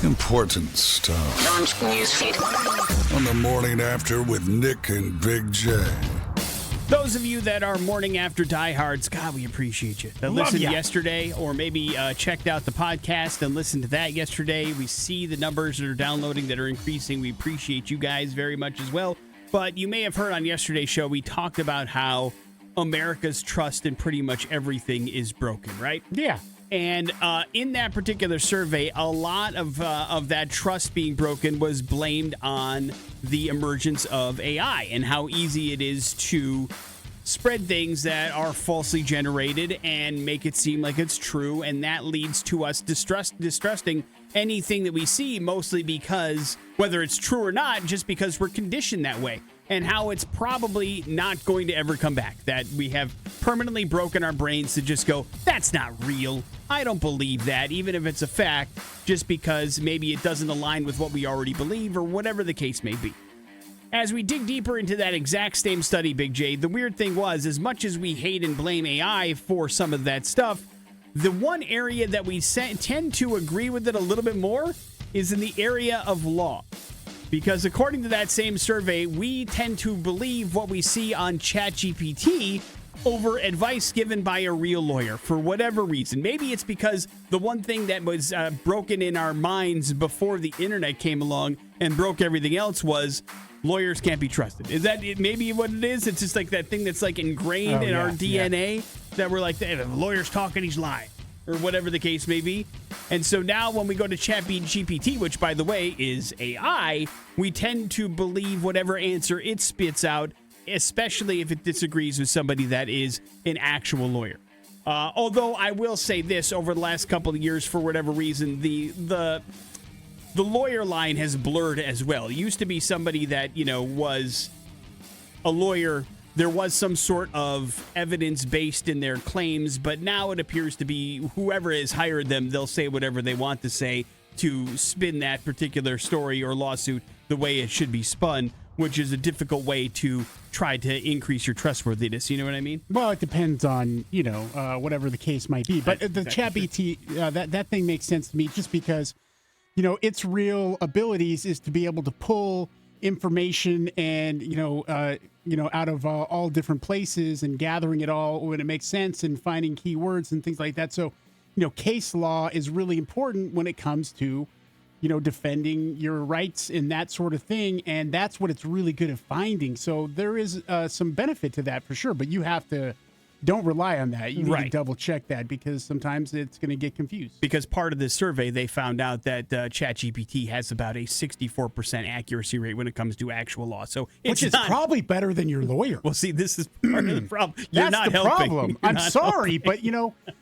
Important stuff. On the Morning After with Nick and Big J. Those of you that are Morning After diehards, God, we appreciate you. That listened yesterday or maybe checked out the podcast and listened to that yesterday. We see the numbers that are downloading that are increasing. We appreciate you guys very much as well. But you may have heard on yesterday's show, we talked about how America's trust in pretty much everything is broken, right? Yeah. And in that particular survey, a lot of that trust being broken was blamed on the emergence of AI and how easy it is to spread things that are falsely generated and make it seem like it's true. And that leads to us distrusting anything that we see, mostly because, whether it's true or not, just because we're conditioned that way. And how it's probably not going to ever come back. That we have permanently broken our brains to just go, that's not real. I don't believe that, even if it's a fact, just because maybe it doesn't align with what we already believe or whatever the case may be. As we dig deeper into that exact same study, Big J, the weird thing was, as much as we hate and blame AI for some of that stuff, the one area that we tend to agree with it a little bit more is in the area of law. Because according to that same survey, we tend to believe what we see on ChatGPT over advice given by a real lawyer for whatever reason. Maybe it's because the one thing that was broken in our minds before the internet came along and broke everything else was lawyers can't be trusted. Is that maybe what it is? It's just like that thing that's like ingrained in our DNA that we're like, the lawyer's talking, he's lying, or whatever the case may be. And so now when we go to ChatGPT, which, by the way, is AI, we tend to believe whatever answer it spits out, especially if it disagrees with somebody that is an actual lawyer. Although I will say this, over the last couple of years, for whatever reason, the lawyer line has blurred as well. It used to be somebody that, you know, was a lawyer there was some sort of evidence based in their claims, but now it appears to be whoever has hired them, they'll say whatever they want to say to spin that particular story or lawsuit the way it should be spun, which is a difficult way to try to increase your trustworthiness. You know what I mean? Well, it depends on, whatever the case might be. But the ChatGPT, that thing makes sense to me just because, its real abilities is to be able to pull information and, out of all different places and gathering it all when it makes sense and finding keywords and things like that. So, case law is really important when it comes to, defending your rights and that sort of thing. And that's what it's really good at finding. So there is some benefit to that for sure. But you have to, don't rely on that. You need to double check that because sometimes it's going to get confused. Because part of this survey, they found out that ChatGPT has about a 64% accuracy rate when it comes to actual law. So which is probably better than your lawyer. Well, see, this is part of the problem. You're That's not the helping. problem. I'm sorry, but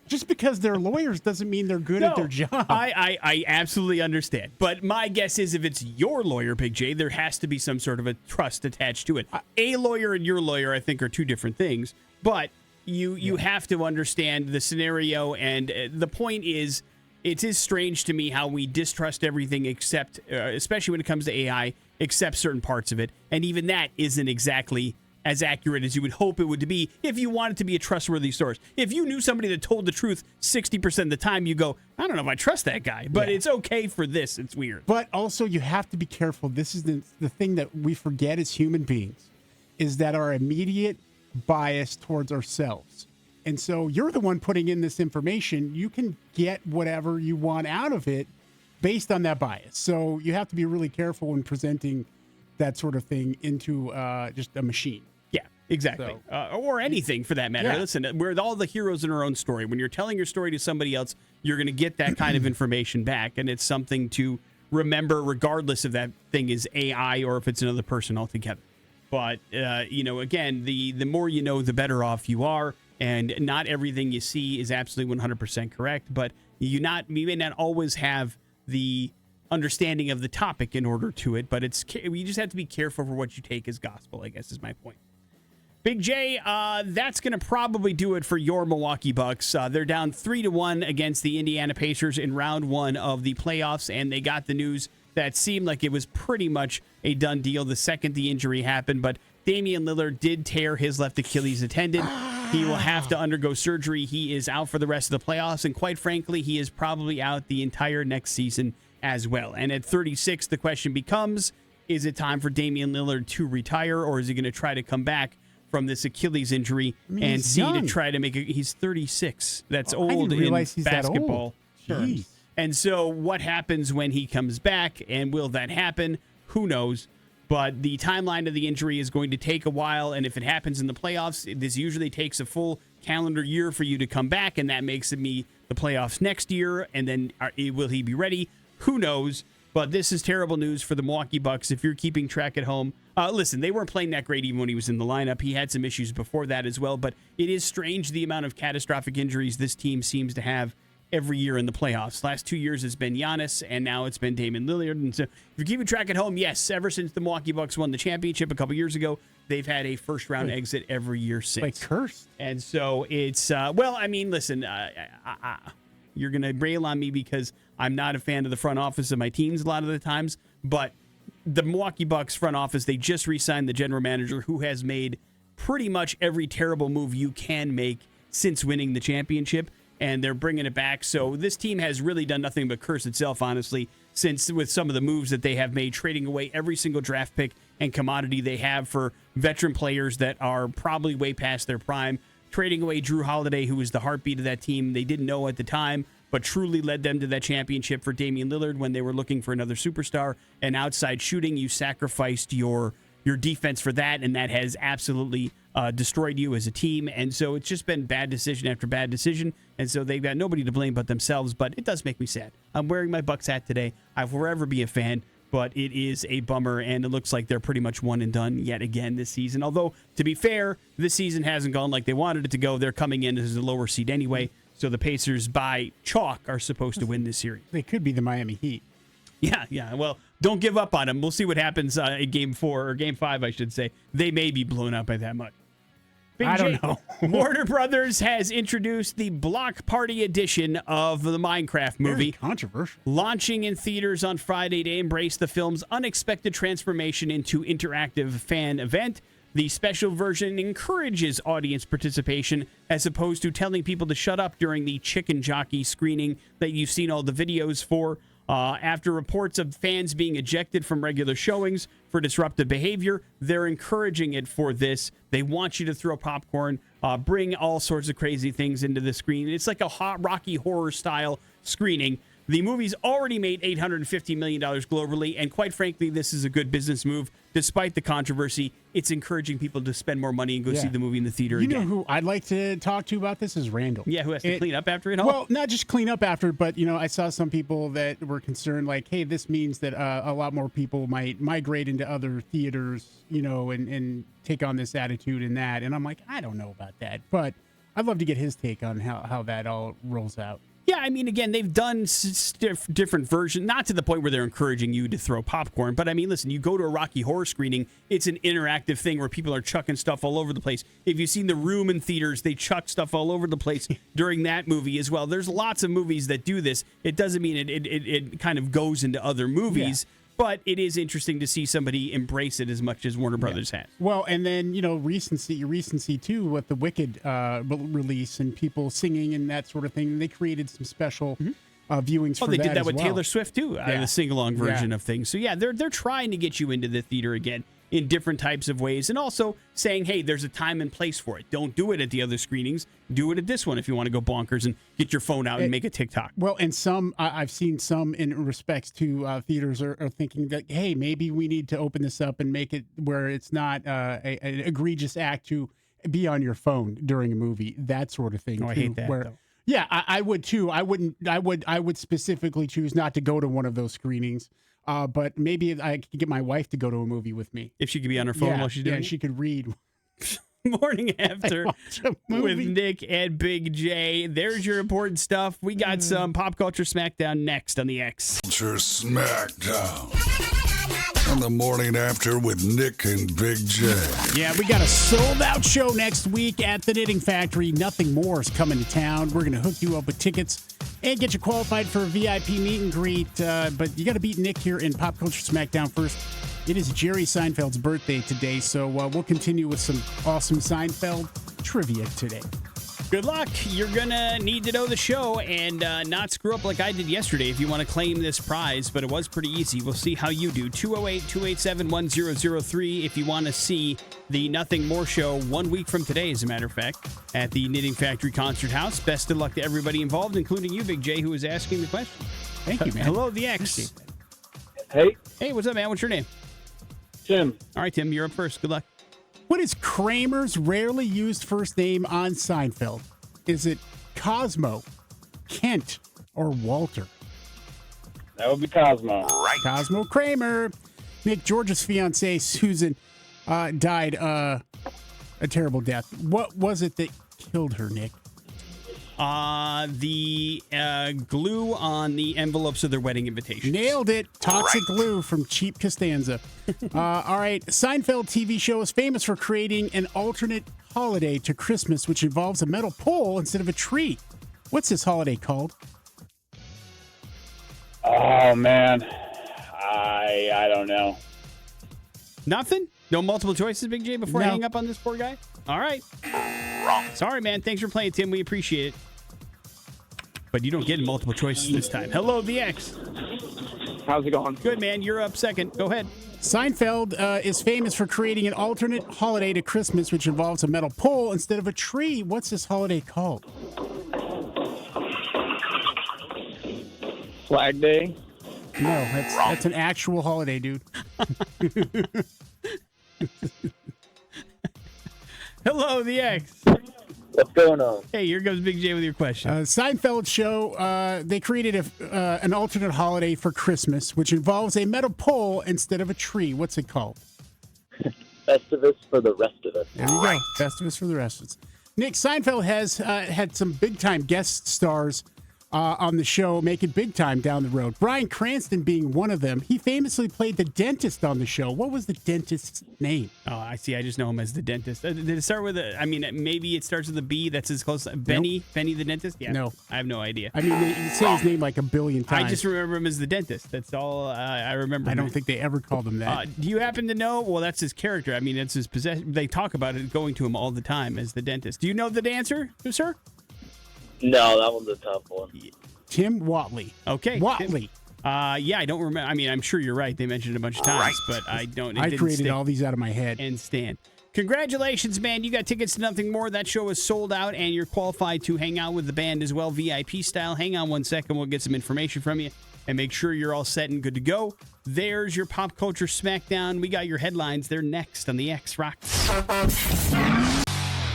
just because they're lawyers doesn't mean they're good at their job. I absolutely understand. But my guess is if it's your lawyer, Big J, there has to be some sort of a trust attached to it. A lawyer and your lawyer, I think, are two different things. But you have to understand the scenario, and the point is, it is strange to me how we distrust everything except, especially when it comes to AI, except certain parts of it. And even that isn't exactly as accurate as you would hope it would be if you wanted to be a trustworthy source. If you knew somebody that told the truth 60% of the time, you go, I don't know if I trust that guy, but it's okay for this. It's weird. But also you have to be careful. This is the thing that we forget as human beings, is that our immediate bias towards ourselves. And so you're the one putting in this information. You can get whatever you want out of it based on that bias. So you have to be really careful when presenting that sort of thing into just a machine. Yeah, exactly. Or anything for that matter. Yeah. Listen, we're all the heroes in our own story. When you're telling your story to somebody else, you're going to get that kind of information back. And it's something to remember regardless if that thing is AI or if it's another person altogether. But, again, the more you know, the better off you are. And not everything you see is absolutely 100% correct. But you may not always have the understanding of the topic in order to it. But you just have to be careful for what you take as gospel, I guess is my point. Big J, that's going to probably do it for your Milwaukee Bucks. They're down 3-1 against the Indiana Pacers in round one of the playoffs. And they got the news that seemed like it was pretty much a done deal the second the injury happened. But Damian Lillard did tear his left Achilles tendon. He will have to undergo surgery. He is out for the rest of the playoffs. And quite frankly, he is probably out the entire next season as well. And at 36, the question becomes, is it time for Damian Lillard to retire, or is he going to try to come back from this Achilles injury and see young. to try to make it? He's 36. That's old I didn't in realize he's basketball that old. terms. Jeez. And so what happens when he comes back, and will that happen? Who knows? But the timeline of the injury is going to take a while, and if it happens in the playoffs, this usually takes a full calendar year for you to come back, and that makes it the playoffs next year, and then will he be ready? Who knows? But this is terrible news for the Milwaukee Bucks if you're keeping track at home. Listen, they weren't playing that great even when he was in the lineup. He had some issues before that as well, but it is strange the amount of catastrophic injuries this team seems to have every year in the playoffs. Last 2 years it's been Giannis, and now it's been Damian Lillard. And so if you're keeping track at home, yes, ever since the Milwaukee Bucks won the championship a couple years ago, they've had a first-round exit every year since. Like cursed. And so it's, listen, you're going to rail on me because I'm not a fan of the front office of my teams a lot of the times, but the Milwaukee Bucks front office, they just re-signed the general manager who has made pretty much every terrible move you can make since winning the championship, and they're bringing it back. So this team has really done nothing but curse itself, honestly, since with some of the moves that they have made, trading away every single draft pick and commodity they have for veteran players that are probably way past their prime, trading away Drew Holiday, who was the heartbeat of that team. They didn't know at the time, but truly led them to that championship for Damian Lillard when they were looking for another superstar. And outside shooting, you sacrificed your defense for that, and that has absolutely destroyed you as a team. And so it's just been bad decision after bad decision, and so they've got nobody to blame but themselves. But it does make me sad. I'm wearing my Bucks hat today. I will forever be a fan, but it is a bummer, and it looks like they're pretty much one and done yet again this season. Although, to be fair, this season hasn't gone like they wanted it to go. They're coming in as a lower seed anyway, so the Pacers, by chalk, are supposed to win this series. They could be the Miami Heat. Yeah. Well, don't give up on them. We'll see what happens in Game 4, or Game 5, I should say. They may be blown out by that much. Big I J, don't know. Warner Brothers has introduced the Block Party edition of the Minecraft movie. Very controversial. Launching in theaters on Friday to embrace the film's unexpected transformation into interactive fan event. The special version encourages audience participation as opposed to telling people to shut up during the chicken jockey screening that you've seen all the videos for. After reports of fans being ejected from regular showings for disruptive behavior, they're encouraging it for this. They want you to throw popcorn, bring all sorts of crazy things into the screen. It's like a hot Rocky Horror style screening. The movie's already made $850 million globally, and quite frankly, this is a good business move. Despite the controversy, it's encouraging people to spend more money and go see the movie in the theater You again. know who I'd like to talk to about this is Randall. Yeah, who has to clean up after it all? Well, not just clean up after, but, I saw some people that were concerned, like, hey, this means that a lot more people might migrate into other theaters, and take on this attitude and that. And I'm like, I don't know about that. But I'd love to get his take on how that all rolls out. Yeah, I mean, again, they've done different versions, not to the point where they're encouraging you to throw popcorn. But, I mean, listen, you go to a Rocky Horror screening, it's an interactive thing where people are chucking stuff all over the place. If you've seen The Room in theaters, they chuck stuff all over the place during that movie as well. There's lots of movies that do this. It doesn't mean it kind of goes into other movies. Yeah. But it is interesting to see somebody embrace it as much as Warner Brothers has. Well, and then, recency too with the Wicked release and people singing and that sort of thing. They created some special viewings for that. Oh, they did that as with well. Taylor Swift too, the sing-along version of things. So yeah, they're trying to get you into the theater again in different types of ways, and also saying, hey, there's a time and place for it. Don't do it at the other screenings. Do it at this one if you want to go bonkers and get your phone out and make a TikTok. Well, and some I've seen some in respects to theaters are thinking that, hey, maybe we need to open this up and make it where it's not an egregious act to be on your phone during a movie, that sort of thing. Oh, I hate that. Though. Yeah, I would too. I would specifically choose not to go to one of those screenings. But maybe I could get my wife to go to a movie with me. If she could be on her phone while she's doing it? Yeah, she could read. Morning After with Nick and Big J. There's your important stuff. We got some Pop Culture Smackdown next on the X. Culture Smackdown. On the Morning After with Nick and Big J. Yeah, we got a sold-out show next week at the Knitting Factory. Nothing More is coming to town. We're going to hook you up with tickets and get you qualified for a VIP meet and greet. But you got to beat Nick here in Pop Culture Smackdown first. It is Jerry Seinfeld's birthday today, so we'll continue with some awesome Seinfeld trivia today. Good luck. You're going to need to know the show and not screw up like I did yesterday if you want to claim this prize, but it was pretty easy. We'll see how you do. 208-287-1003 if you want to see the Nothing More show 1 week from today, as a matter of fact, at the Knitting Factory Concert House. Best of luck to everybody involved, including you, Big J, who is asking the question. Thank you, man. Hello, the X. Hey. Hey, what's up, man? What's your name? Tim. All right, Tim, you're up first. Good luck. What is Kramer's rarely used first name on Seinfeld? Is it Cosmo, Kent, or Walter? That would be Cosmo. Right. Cosmo Kramer. Nick, George's fiancée, Susan, died a terrible death. What was it that killed her, Nick? The glue on the envelopes of their wedding invitations. Nailed it. Toxic glue from Cheap Costanza. All right. Seinfeld TV show is famous for creating an alternate holiday to Christmas, which involves a metal pole instead of a tree. What's this holiday called? Oh, man. I don't know. Nothing? No multiple choices, Big J, before I hang up on this poor guy? All right. Wrong. Sorry, man. Thanks for playing, Tim. We appreciate it. But you don't get multiple choices this time. Hello, the X. How's it going? Good, man. You're up second. Go ahead. Seinfeld is famous for creating an alternate holiday to Christmas, which involves a metal pole instead of a tree. What's this holiday called? Flag Day? No, that's an actual holiday, dude. Hello, the X. What's going on? Hey, here goes Big J with your question. Seinfeld show, they created an alternate holiday for Christmas, which involves a metal pole instead of a tree. What's it called? Festivus for the rest of us. There you go. Festivus for the rest of us. Nick, Seinfeld has had some big-time guest stars on the show make it big time down the road. Bryan Cranston being one of them. He famously played the dentist on the show. What was the dentist's name? Oh, I see. I just know him as the dentist. Did it start with a? I mean, maybe it starts with a B. That's as close. Benny, Nope. Benny the dentist. Yeah. No. I have no idea. I mean, they say his name like a billion times. I just remember him as the dentist. That's all I remember. I don't think they ever called him that. Do you happen to know? Well, that's his character. I mean, that's his possession. They talk about it going to him all the time as the dentist. Do you know the answer, sir? No, that one's a tough one. Tim Watley. Okay. Watley. Yeah, I don't remember. I mean, I'm sure you're right. They mentioned it a bunch of times, but I don't. I created all these out of my head. And Stan. Congratulations, man. You got tickets to Nothing More. That show is sold out, and you're qualified to hang out with the band as well, VIP style. Hang on one second. We'll get some information from you and make sure you're all set and good to go. There's your Pop Culture Smackdown. We got your headlines. They're next on the X Rock.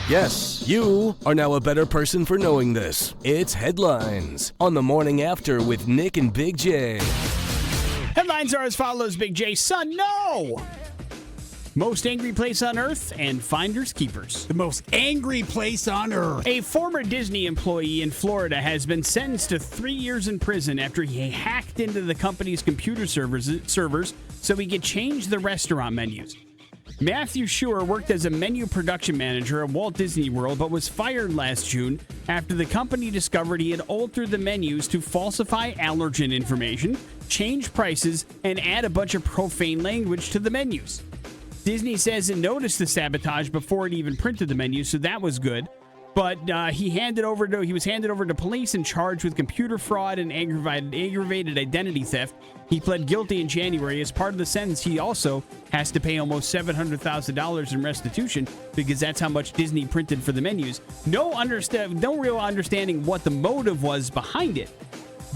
Yes, you are now a better person for knowing this. It's Headlines on the Morning After with Nick and Big J. Headlines are as follows, Big J. Son, no! Most angry place on earth and finders keepers. The most angry place on earth. A former Disney employee in Florida has been sentenced to 3 years in prison after he hacked into the company's computer servers so he could change the restaurant menus. Matthew Schur worked as a menu production manager at Walt Disney World, but was fired last June after the company discovered he had altered the menus to falsify allergen information, change prices, and add a bunch of profane language to the menus. Disney says it noticed the sabotage before it even printed the menu, so that was good. But he was handed over to police and charged with computer fraud and aggravated identity theft. He pled guilty in January. As part of the sentence, he also has to pay almost $700,000 in restitution because that's how much Disney printed for the menus. No real understanding what the motive was behind it,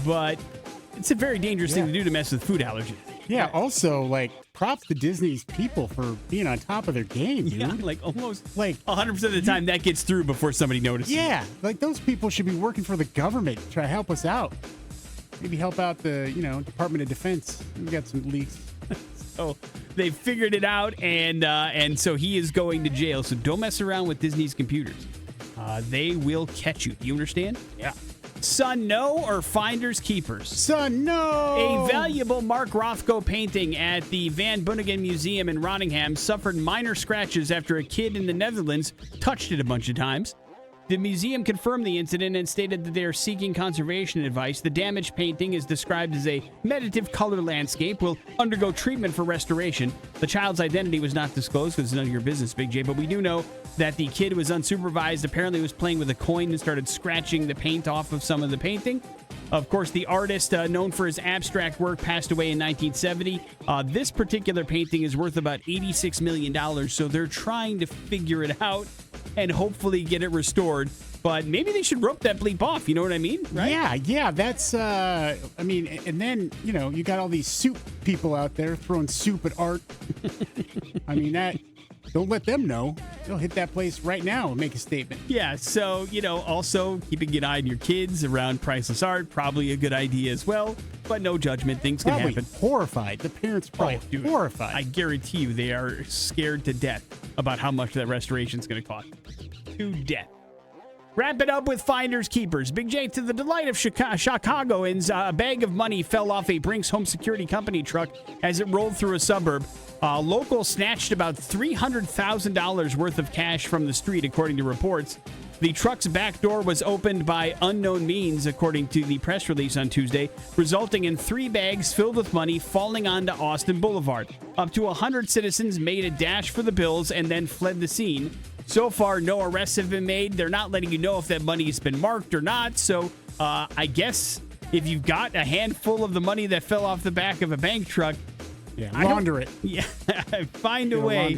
but it's a very dangerous thing to do to mess with food allergies. Yeah, also, like, props to Disney's people for being on top of their game, dude. Yeah, like almost Like 100% of the time that gets through before somebody notices. Yeah, like those people should be working for the government to try to help us out. Maybe help out the, Department of Defense. We got some leaks. So they figured it out, and so he is going to jail. So don't mess around with Disney's computers. They will catch you. Do you understand? Yeah. Son, no, or finders keepers? Son, no! A valuable Mark Rothko painting at the Van Beuningen Museum in Rottingham suffered minor scratches after a kid in the Netherlands touched it a bunch of times. The museum confirmed the incident and stated that they are seeking conservation advice. The damaged painting is described as a meditative color landscape, will undergo treatment for restoration. The child's identity was not disclosed because it's none of your business, Big J, but we do know that the kid was unsupervised, apparently was playing with a coin and started scratching the paint off of some of the painting. Of course, the artist, known for his abstract work, passed away in 1970. This particular painting is worth about $86 million, so they're trying to figure it out and hopefully get it restored. But maybe they should rope that bleep off, you know what I mean? Right? Yeah, that's, and then, you got all these soup people out there throwing soup at art. Don't let them know. They'll hit that place right now and make a statement. Yeah, so, also keeping an eye on your kids around priceless art, probably a good idea as well. But no judgment, things can happen. Horrified. The parents probably horrified. I guarantee you they are scared to death about how much that restoration is going to cost. To death. Wrap it up with finders keepers. Big J, to the delight of Chicagoans, a bag of money fell off a Brinks Home Security Company truck as it rolled through a suburb. Locals snatched about $300,000 worth of cash from the street, according to reports. The truck's back door was opened by unknown means, according to the press release on Tuesday, resulting in 3 bags filled with money falling onto Austin Boulevard. Up to 100 citizens made a dash for the bills and then fled the scene. So far, no arrests have been made. They're not letting you know if that money has been marked or not. So I guess if you've got a handful of the money that fell off the back of a bank truck, launder it. Yeah, find a way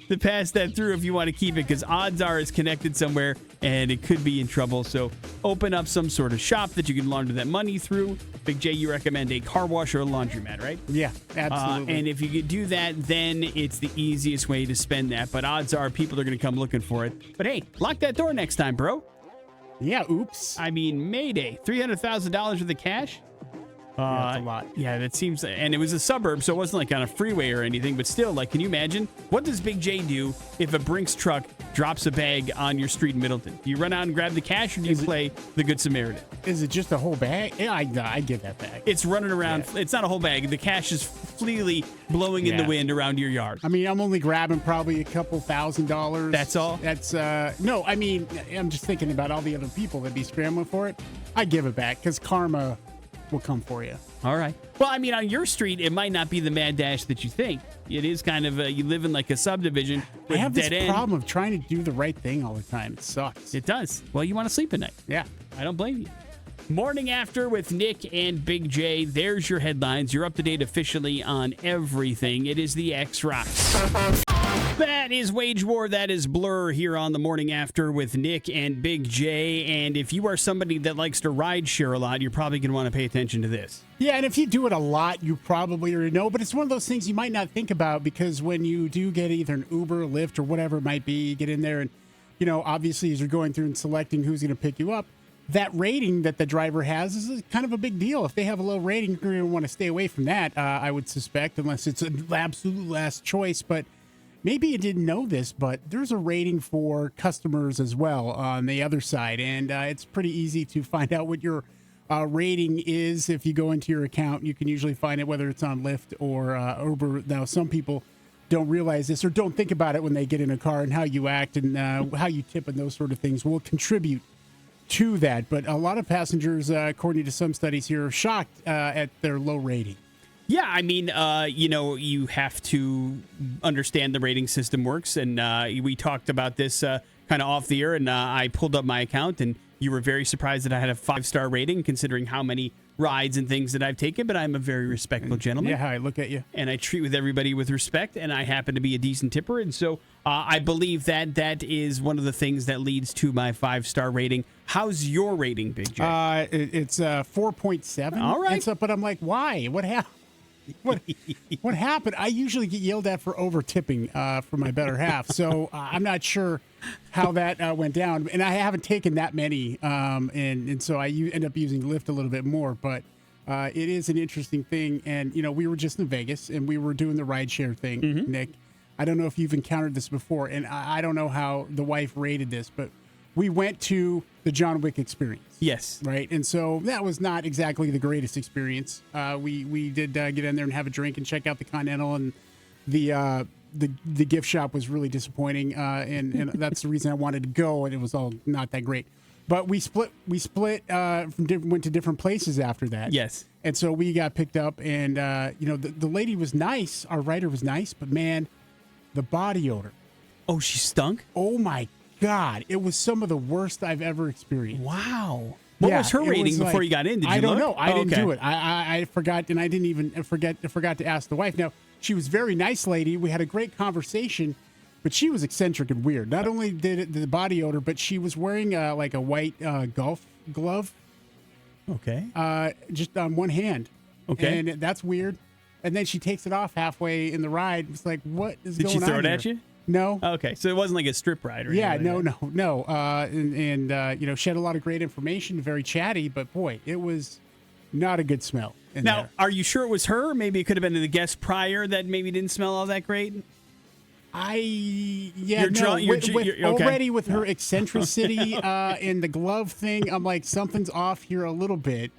to pass that through if you want to keep it, because odds are it's connected somewhere and it could be in trouble. So open up some sort of shop that you can launder that money through. Big J, you recommend a car wash or a laundromat, right? Yeah, absolutely. And if you could do that, then it's the easiest way to spend that. But odds are people are going to come looking for it. But hey, lock that door next time, bro. Yeah, oops. I mean, Mayday, $300,000 worth of cash? That's a lot. Yeah, that seems, and it was a suburb, so it wasn't like on a freeway or anything, but still, like, can you imagine? What does Big J do if a Brinks truck drops a bag on your street in Middleton? Do you run out and grab the cash, or do you play the Good Samaritan? Is it just a whole bag? Yeah, I get that bag. It's running around. Yeah. It's not a whole bag. The cash is freely blowing in the wind around your yard. I mean, I'm only grabbing probably a couple $1,000. That's all? That's, no, I mean, I'm just thinking about all the other people that be scrambling for it. I give it back because karma will come for you. All right. Well, I mean, on your street, it might not be the mad dash that you think. It is kind of, you live in like a subdivision with I have dead this end. problem of trying to do the right thing all the time. It sucks. It does. Well, you want to sleep at night. Yeah. I don't blame you. Morning After with Nick and Big J. There's your headlines. You're up to date officially on everything. It is the X Rocks. That is Wage War. That is Blur here on the Morning After with Nick and Big J. And if you are somebody that likes to ride share a lot, you're probably going to want to pay attention to this. Yeah, and if you do it a lot, you probably already know. But it's one of those things you might not think about because when you do get either an Uber, Lyft, or whatever it might be, you get in there and, obviously as you're going through and selecting who's going to pick you up, that rating that the driver has is kind of a big deal. If they have a low rating, you're going to want to stay away from that, I would suspect, unless it's an absolute last choice. But maybe you didn't know this, but there's a rating for customers as well on the other side. And it's pretty easy to find out what your rating is. If you go into your account, you can usually find it, whether it's on Lyft or Uber. Now, some people don't realize this or don't think about it when they get in a car, and how you act and how you tip and those sort of things will contribute to that. But a lot of passengers, according to some studies here, are shocked at their low rating. Yeah, I mean, you have to understand the rating system works. And we talked about this kind of off the air, and I pulled up my account, and you were very surprised that I had a 5-star rating considering how many rides and things that I've taken. But I'm a very respectable gentleman. Yeah, how I look at you. And I treat with everybody with respect, and I happen to be a decent tipper. And so I believe that is one of the things that leads to my 5-star rating. How's your rating, Big J? It's 4.7. All right. And so, but I'm like, why? What happened? What happened? I usually get yelled at for over tipping for my better half, so I'm not sure how that went down. And I haven't taken that many, and so I end up using Lyft a little bit more. But it is an interesting thing. And we were just in Vegas, and we were doing the rideshare thing, Nick. I don't know if you've encountered this before, and I don't know how the wife rated this, but we went to the John Wick experience. Yes. Right. And so that was not exactly the greatest experience. We did get in there and have a drink and check out the Continental, and the gift shop was really disappointing. And that's the reason I wanted to go, and it was all not that great. But we split went to different places after that. Yes. And so we got picked up, and the lady was nice. Our rider was nice, but man, the body odor. Oh, she stunk? Oh my God, it was some of the worst I've ever experienced. Wow. What was her rating before you got in? Did you I don't look? know. I didn't okay. do it. I forgot, and I didn't even forgot to ask the wife. Now, she was a very nice lady. We had a great conversation, but she was eccentric and weird. Not only did it the body odor, but she was wearing like a white golf glove. Okay. Just on one hand. Okay. And that's weird. And then she takes it off halfway in the ride. It's like, what is going on? Did she throw it here? at you? No. Okay, so it wasn't like a strip ride or anything. Yeah, like no. And she had a lot of great information, very chatty, but boy, it was not a good smell. Now, there. are you sure it was her? Maybe it could have been the guest prior that maybe didn't smell all that great? Okay. Okay. With her eccentricity and the glove thing, I'm like, something's off here a little bit.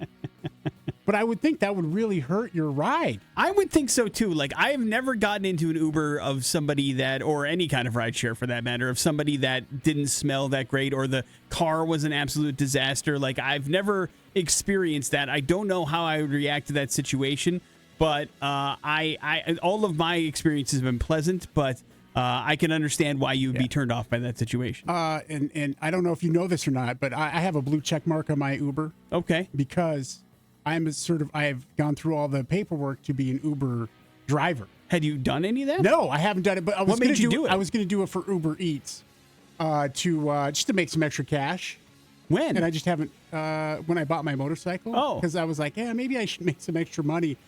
But I would think that would really hurt your ride. I would think so, too. Like, I have never gotten into an Uber of somebody that, or any kind of rideshare for that matter, of somebody that didn't smell that great or the car was an absolute disaster. Like, I've never experienced that. I don't know how I would react to that situation, but I all of my experiences have been pleasant, but I can understand why you would be turned off by that situation. And I don't know if you know this or not, but I have a blue check mark on my Uber. Okay. Because I have gone through all the paperwork to be an Uber driver. Had you done any of that? No, I haven't done it. But I was What made you do it? I was going to do it for Uber Eats, just to make some extra cash. When? And I just haven't. When I bought my motorcycle. Oh. Because I was like, yeah, maybe I should make some extra money.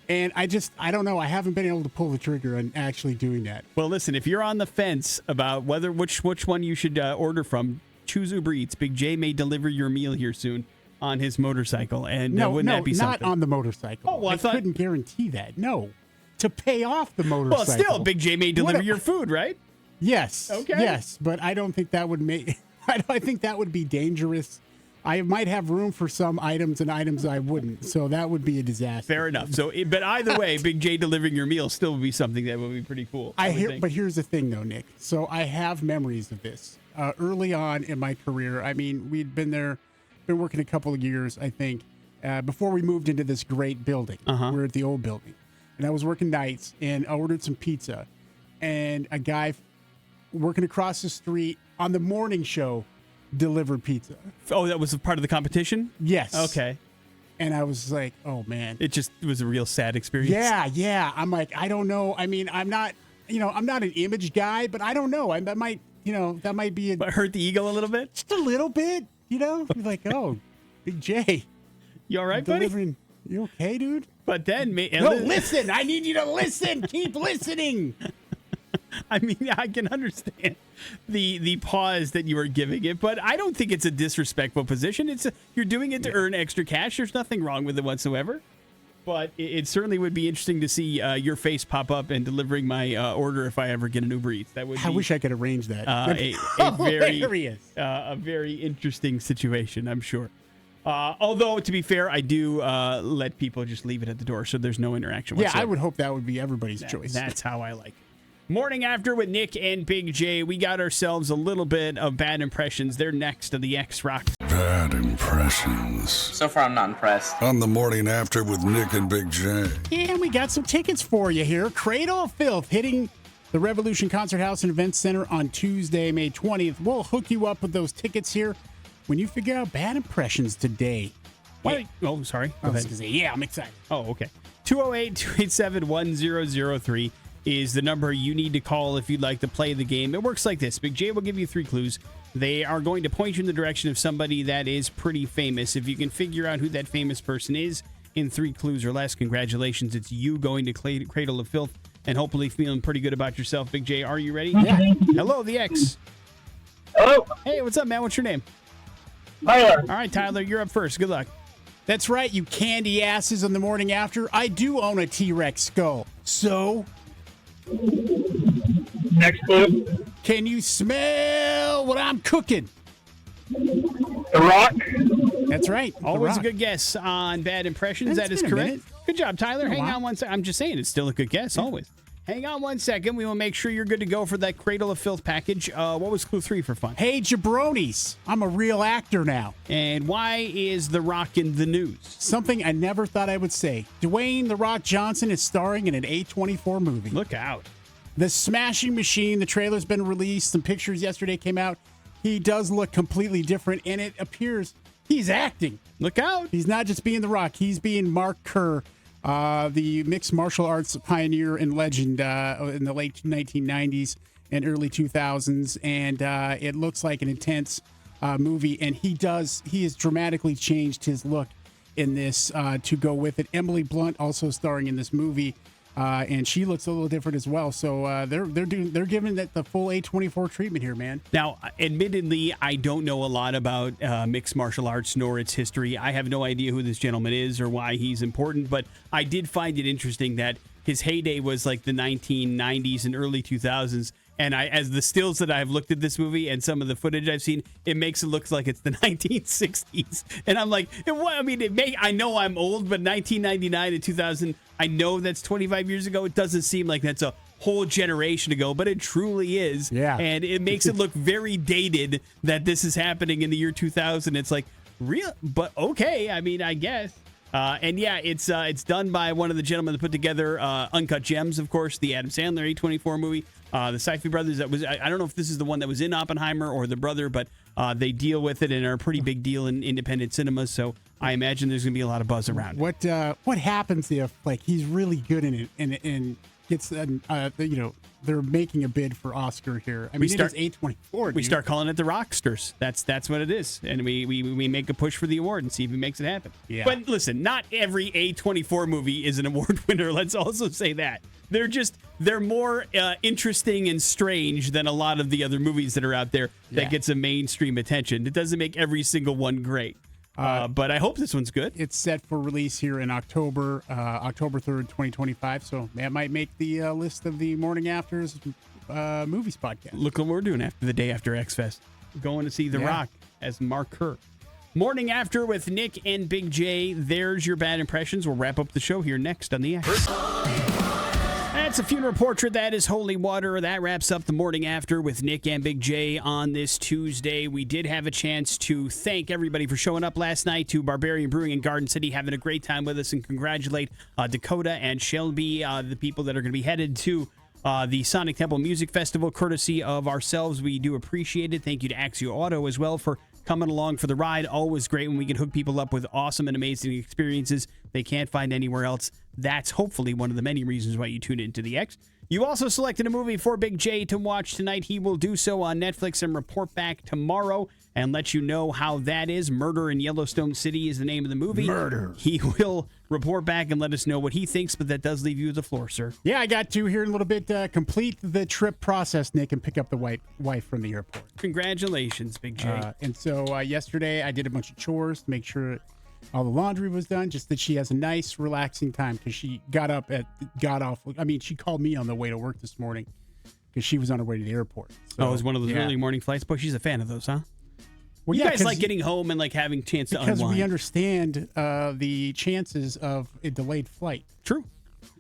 And I don't know. I haven't been able to pull the trigger on actually doing that. Well, listen, if you're on the fence about which one you should order from, choose Uber Eats. Big J may deliver your meal here soon. on his motorcycle, and No, wouldn't that be not something? on the motorcycle. Oh, well, I thought- couldn't guarantee that. No, to pay off the motorcycle. Well, still, Big J may deliver What a- your food, right? Yes. Okay. Yes, but I don't think that would make. I think that would be dangerous. I might have room for some items and items I wouldn't, so that would be a disaster. Fair enough. So, but either way, Big J delivering your meal still would be something that would be pretty cool. I would think. But here's the thing, though, Nick. So I have memories of this early on in my career. I mean, we'd been working a couple of years, I think, before we moved into this great building. We're at the old building, and I was working nights, and I ordered some pizza, and a guy working across the street on the morning show delivered pizza. Oh, that was a part of the competition? Yes. Okay. And I was like, oh, man. It was a real sad experience. Yeah. I'm like, I don't know. I mean, I'm not an image guy, but I don't know. That might be But hurt the ego a little bit? just a little bit, You're like, oh, Big J. You all right, buddy? Delivering. You okay, dude? But then... No, listen. I need you to listen. Keep listening. I mean, I can understand the pause that you were giving it, but I don't think it's a disrespectful position. You're doing it to earn extra cash. There's nothing wrong with it whatsoever. But it certainly would be interesting to see your face pop up and delivering my order if I ever get an Uber Eats. That would. I wish I could arrange that. A very interesting situation, I'm sure. Although, to be fair, I do let people just leave it at the door, so there's no interaction whatsoever. Yeah, I would hope that would be everybody's choice. That's how I like it. Morning After with Nick and Big J. We got ourselves a little bit of bad impressions. They're next to the X Rock. Bad impressions. So far, I'm not impressed. On the Morning After with Nick and Big J. And we got some tickets for you here. Cradle of Filth hitting the Revolution Concert House and Event Center on Tuesday, May 20th. We'll hook you up with those tickets here when you figure out bad impressions today. Oh, sorry. I was going to say, yeah, I'm excited. Oh, okay. 208-287-1003 is the number you need to call if you'd like to play the game. It works like this. Big J will give you 3 clues. They are going to point you in the direction of somebody that is pretty famous. If you can figure out who that famous person is in 3 clues or less, congratulations. It's you going to Cradle of Filth and hopefully feeling pretty good about yourself. Big J, are you ready? Yeah. Hello, the X. Hello. Hey, what's up, man? What's your name? Tyler. All right, Tyler, you're up first. Good luck. That's right, you candy asses on the Morning After. I do own a T-Rex skull. So, Next clue. can you smell what I'm cooking? The Rock. That's right. The Always a Rock. good guess on bad impressions. It's That is been a correct. minute. Good job, Tyler. Hang while. on one second. I'm just saying, it's still a good guess, always. Hang on one second. We will make sure you're good to go for that Cradle of Filth package. What was clue 3 for fun? Hey, jabronis, I'm a real actor now. And why is The Rock in the news? Something I never thought I would say. Dwayne "The Rock" Johnson is starring in an A24 movie. Look out. The Smashing Machine, the trailer's been released. Some pictures yesterday came out. He does look completely different, and it appears he's acting. Look out. He's not just being The Rock. He's being Mark Kerr, the mixed martial arts pioneer and legend in the late 1990s and early 2000s. And it looks like an intense movie. And he has dramatically changed his look in this to go with it. Emily Blunt also starring in this movie. And she looks a little different as well. So they're giving it the full A24 treatment here, man. Now, admittedly, I don't know a lot about mixed martial arts nor its history. I have no idea who this gentleman is or why he's important, but I did find it interesting that his heyday was like the 1990s and early 2000s. And as the stills that I've looked at this movie and some of the footage I've seen, it makes it look like it's the 1960s. And I'm like, I know I'm old, but 1999 to 2000, I know that's 25 years ago. It doesn't seem like that's a whole generation ago, but it truly is. Yeah. And it makes it look very dated that this is happening in the year 2000. It's like, real, but okay. I guess. And yeah, it's done by one of the gentlemen that put together Uncut Gems, of course, the Adam Sandler A24 movie. The Safdie brothers, I don't know if this is the one that was in Oppenheimer or the brother, but they deal with it and are a pretty big deal in independent cinemas. So I imagine there's going to be a lot of buzz around it. What happens if he's really good in it and gets they're making a bid for Oscar here? I mean, it is A24. We start calling it the Rocksters. That's what it is, and we make a push for the award and see if he makes it happen. Yeah. But listen, not every A24 movie is an award winner. Let's also say that they're more interesting and strange than a lot of the other movies that are out there that get some mainstream attention. It doesn't make every single one great. But I hope this one's good. It's set for release here in October 3rd, 2025. So that might make the list of the Morning Afters movies podcast. Look what we're doing after the day after X-Fest. Going to see The Rock as Mark Kerr. Morning After with Nick and Big J. There's your bad impressions. We'll wrap up the show here next on the X. That's a funeral portrait. That is Holy Water. That wraps up the Morning After with Nick and Big J on this Tuesday. We did have a chance to thank everybody for showing up last night to Barbarian Brewing in Garden City, having a great time with us, and congratulate Dakota and Shelby, the people that are going to be headed to the Sonic Temple Music Festival, courtesy of ourselves. We do appreciate it. Thank you to Axio Auto as well for coming along for the ride. Always great when we can hook people up with awesome and amazing experiences they can't find anywhere else. That's hopefully one of the many reasons why you tune into the X. You also selected a movie for Big J to watch tonight. He will do so on Netflix and report back tomorrow and let you know how that is. Murder in Yellowstone City is the name of the movie. Murder. He will report back and let us know what he thinks, but that does leave you the floor, sir. Yeah, I got to here in a little bit complete the trip process, Nick, and pick up the wife from the airport. Congratulations, Big J. And so yesterday I did a bunch of chores to make sure all the laundry was done, just that she has a nice, relaxing time because she she called me on the way to work this morning because she was on her way to the airport. So, it was one of those early morning flights. Boy, she's a fan of those, huh? Well, you guys like getting home and like having a chance to unwind. Because we understand the chances of a delayed flight. True.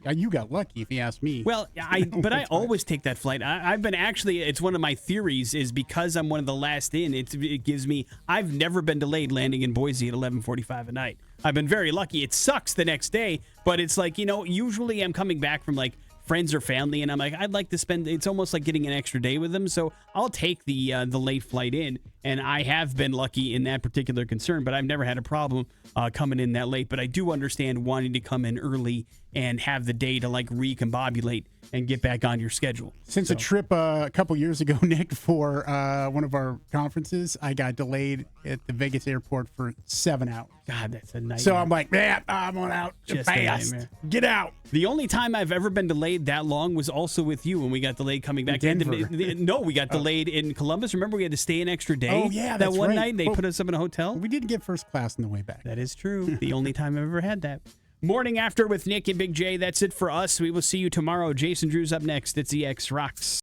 You got lucky, if you ask me. Well, I always take that flight. I've been it's one of my theories is because I'm one of the last in, it gives me, I've never been delayed landing in Boise at 11:45 at night. I've been very lucky. It sucks the next day, but it's like, usually I'm coming back from like friends or family, and I'm like, I'd like to spend, it's almost like getting an extra day with them, so I'll take the late flight in, and I have been lucky in that particular concern, but I've never had a problem coming in that late, but I do understand wanting to come in early and have the day to like recombobulate and get back on your schedule. Since a trip a couple years ago, Nick, for one of our conferences, I got delayed at the Vegas airport for 7 hours. God, that's a nightmare. So I'm like, man, I'm on out Just fast. Get out. The only time I've ever been delayed that long was also with you when we got delayed coming back. Denver. No, we got delayed in Columbus. Remember, we had to stay an extra day? Oh, yeah, that that's one right. night they put us up in a hotel. We didn't get first class on the way back. That is true. The only time I've ever had that. Morning After with Nick and Big J. That's it for us. We will see you tomorrow. Jason Drew's up next. It's the X Rocks.